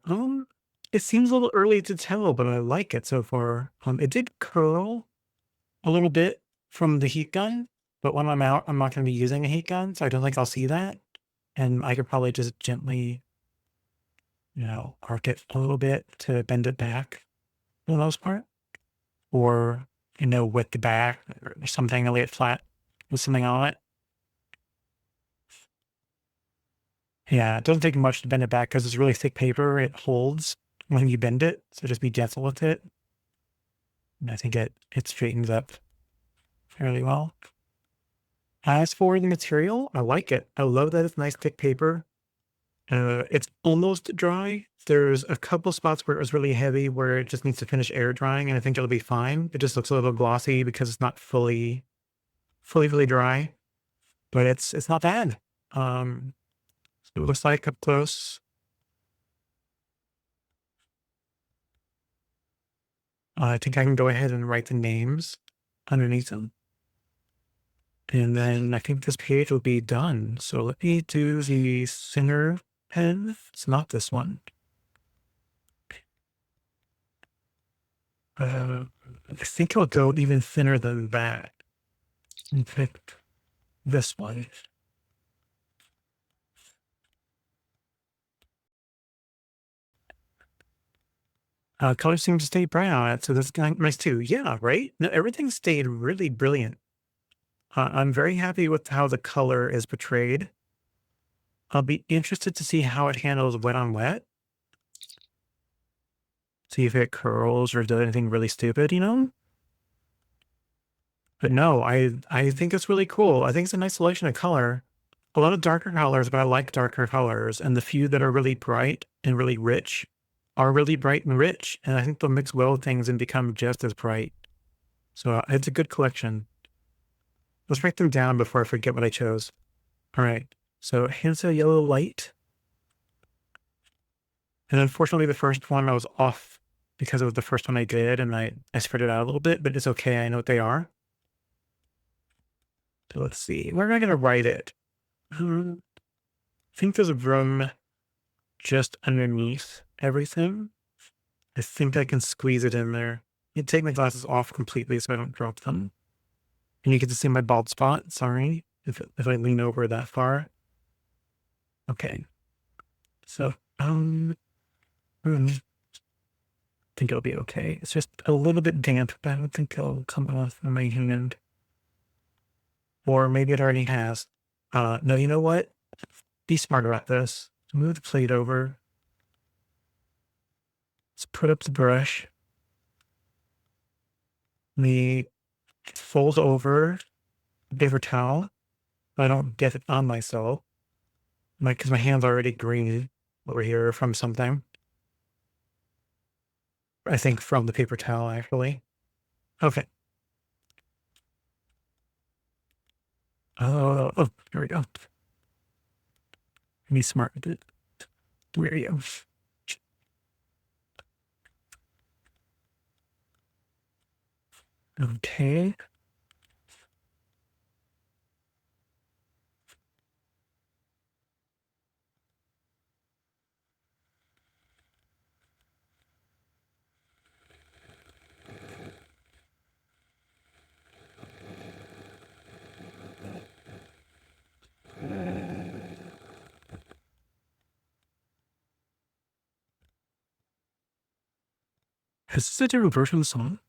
It seems a little early to tell, but I like it so far. It did curl a little bit from the heat gun, but when I'm out, I'm not going to be using a heat gun, so I don't think I'll see that. And I could probably just gently, arc it a little bit to bend it back for the most part, or with the back or something to lay it flat with something on it. Yeah, it doesn't take much to bend it back because it's really thick paper. It holds when you bend it, so just be gentle with it. And I think it straightens up fairly well. As for the material, I like it. I love that it's nice thick paper. It's almost dry. There's a couple spots where it was really heavy, where it just needs to finish air drying, and I think it'll be fine. It just looks a little glossy because it's not fully dry, but it's not bad. Um, it looks like up close. I think I can go ahead and write the names underneath them. And then I think this page will be done. So let me do the thinner pen. It's not this one. I think I'll go even thinner than that. In fact, this one. Color seems to stay bright on it, so that's kind of nice too. Yeah, right? No, everything stayed really brilliant. I'm very happy with how the color is portrayed. I'll be interested to see how it handles wet on wet. See if it curls or does anything really stupid. But no, I think it's really cool. I think it's a nice selection of color. A lot of darker colors, but I like darker colors, and the few that are really bright and really rich are really bright and rich, and I think they'll mix well with things and become just as bright. So, it's a good collection. Let's write them down before I forget what I chose. All right. So, Hansa Yellow Light, and unfortunately, the first one I was off because it was the first one I did, and I spread it out a little bit, but it's okay. I know what they are. So let's see. Where am I going to write it? I think there's a room just underneath everything. I think I can squeeze it in there. You take my glasses off completely so I don't drop them. And you get to see my bald spot. Sorry if I lean over that far. Okay. So, I think it'll be okay. It's just a little bit damp, but I don't think it'll come off on my hand. Or maybe it already has. No, you know what? Be smarter at this. Move the plate over. Let's put up the brush. The fold over the paper towel. I don't get it on myself. Because my hand's already green over here from something. I think from the paper towel, actually. Okay. Oh, here we go. Be smart with it. Where are you? Okay. Is this a different version of the song?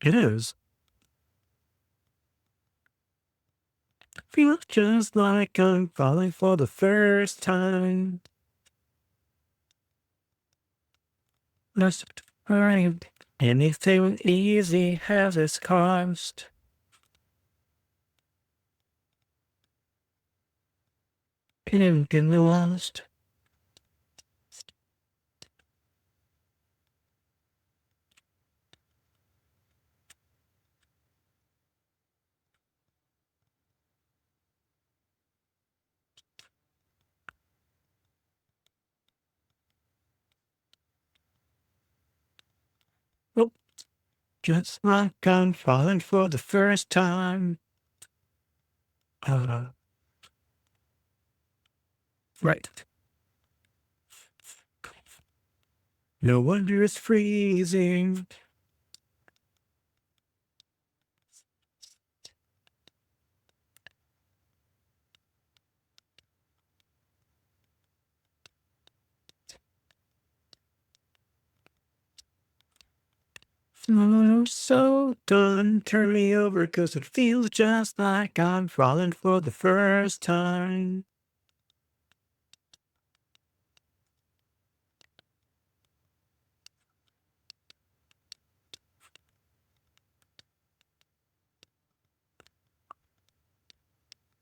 It is. Feels just like I'm falling for the first time. Lost arrived. Anything easy has its cost. Can't get lost. Oh, just like I'm falling for the first time. Right. No wonder it's freezing. I'm so done. Turn me over, 'cause it feels just like I'm falling for the first time.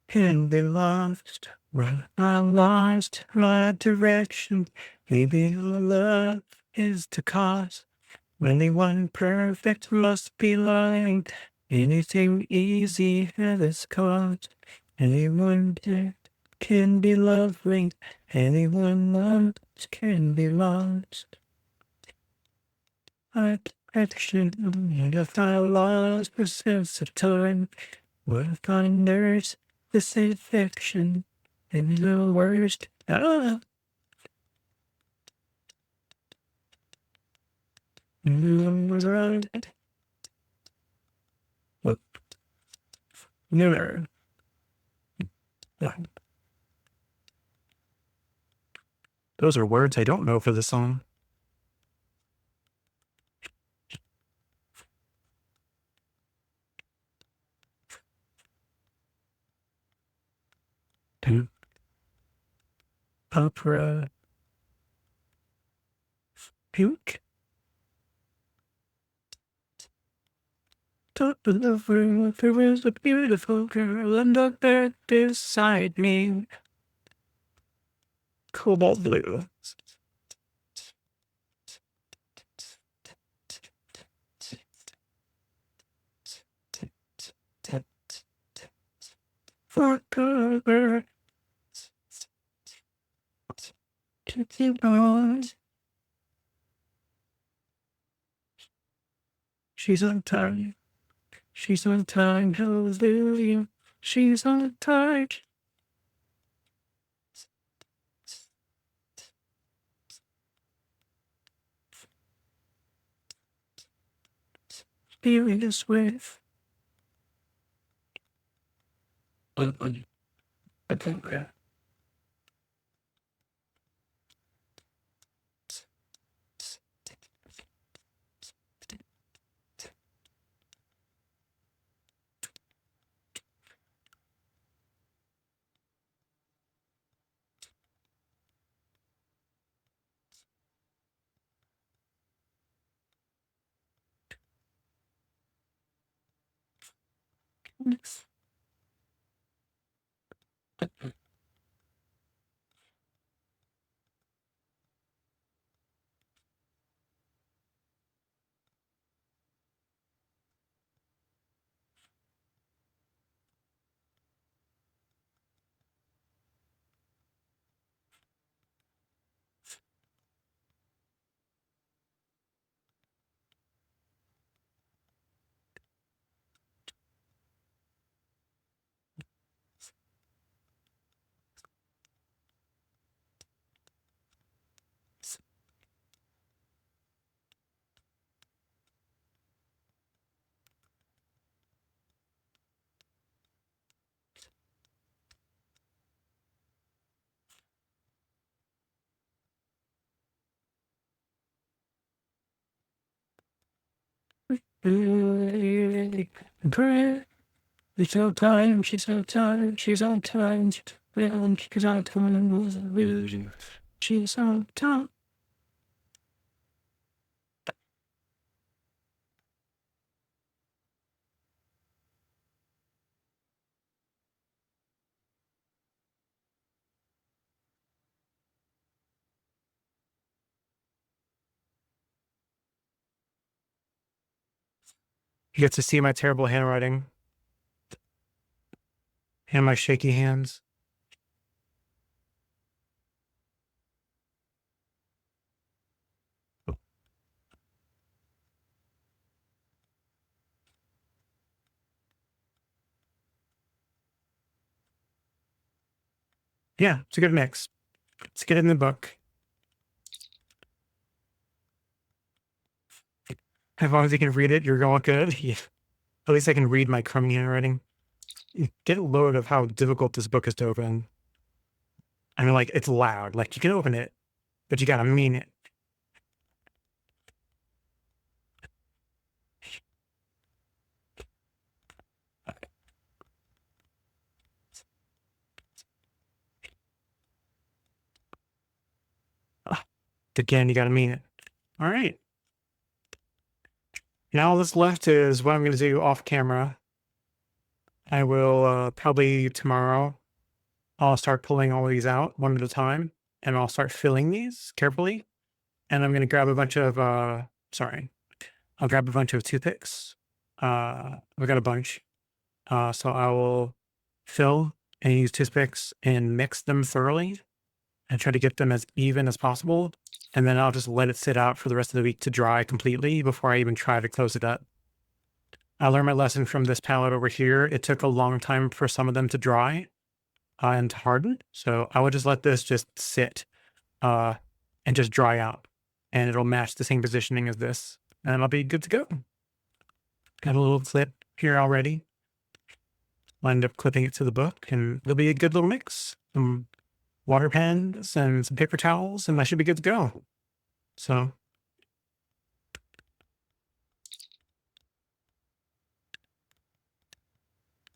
Can be lost, run I lost my direction. Maybe all love is the cause. Anyone perfect must be lying. Anything easy has its cost. Anyone dead can be loving. Anyone loved can be lost. Action, if I lost the sense of time, what if I nurse this infection? And the worst, was around. Look, never. Those are words I don't know for the song. Opera, pink. Top of the room, there is a beautiful girl and a bed beside me. Cobalt blue. For color. She's on time. She's on time. Hallelujah. She's on time. Feeling this with. I think that. She's on time, she's on time, she's on time, she's on time, she's on time. You get to see my terrible handwriting and my shaky hands. Yeah, it's a good mix. Let's get it in the book. As long as you can read it, you're all good. Yeah. At least I can read my crummy handwriting. You get a load of how difficult this book is to open. I mean, like, it's loud. Like, you can open it, but you gotta mean it. Ah, again, you gotta mean it. All right. Now all that's left is what I'm gonna do off camera. I will probably tomorrow, I'll start pulling all these out one at a time, and I'll start filling these carefully. And I'm gonna grab a bunch of sorry, I'll grab a bunch of toothpicks. I've got a bunch. So I will fill and use toothpicks and mix them thoroughly and try to get them as even as possible. And then I'll just let it sit out for the rest of the week to dry completely before I even try to close it up. I learned my lesson from this palette over here. It took a long time for some of them to dry and to harden. So I would just let this just sit uh, and just dry out. And it'll match the same positioning as this. And I'll be good to go. Got a little clip here already. I'll end up clipping it to the book, and it'll be a good little mix. Some water pens and some paper towels, and I should be good to go. So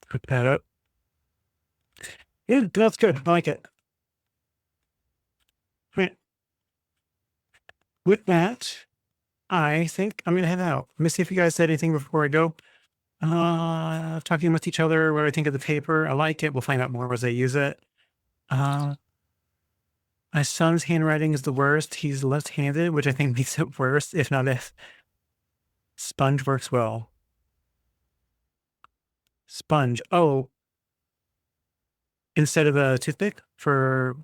put that up. Yeah, that's good. I like it. Right. With that, I think I'm gonna head out. Let me see if you guys said anything before I go. Talking with each other, what I think of the paper. I like it. We'll find out more as I use it. Uh, my son's handwriting is the worst. He's left-handed, which I think makes it worse, if not if. Sponge works well. Sponge. Oh, instead of a toothpick for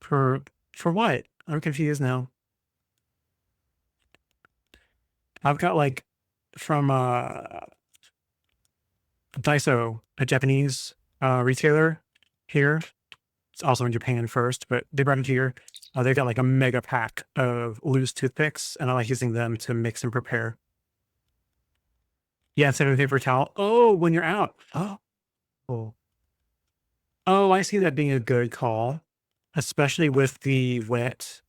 for what? I'm confused now. I've got like from Daiso, a Japanese retailer here. It's also in Japan first, but they brought it here. They've got like a mega pack of loose toothpicks, and I like using them to mix and prepare. Yeah, instead of a paper towel. Oh, when you're out. Oh, oh, oh, I see that being a good call, especially with these wet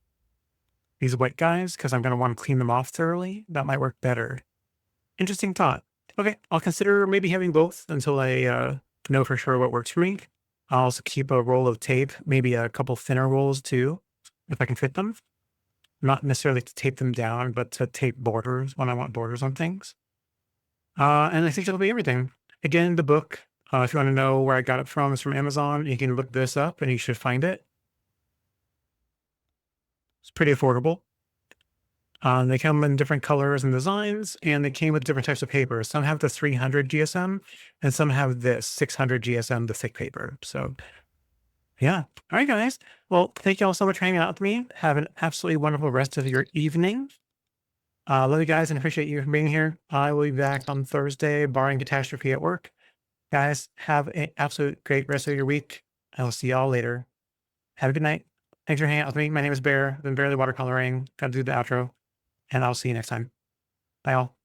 guys, because I'm going to want to clean them off thoroughly. That might work better. Interesting thought. Okay, I'll consider maybe having both until I know for sure what works for me. I'll also keep a roll of tape, maybe a couple thinner rolls too, if I can fit them. Not necessarily to tape them down, but to tape borders when I want borders on things. And I think that'll be everything. Again, the book, if you want to know where I got it from, is from Amazon. You can look this up and you should find it. It's pretty affordable. They come in different colors and designs, and they came with different types of paper. Some have the 300 GSM, and some have this 600 GSM, the thick paper. So, yeah. All right, guys. Well, thank you all so much for hanging out with me. Have an absolutely wonderful rest of your evening. Love you guys and appreciate you being here. I will be back on Thursday, barring catastrophe at work. Guys, have an absolute great rest of your week. I will see y'all later. Have a good night. Thanks for hanging out with me. My name is Bear. I've been barely watercoloring. Got to do the outro, and I'll see you next time. Bye, all.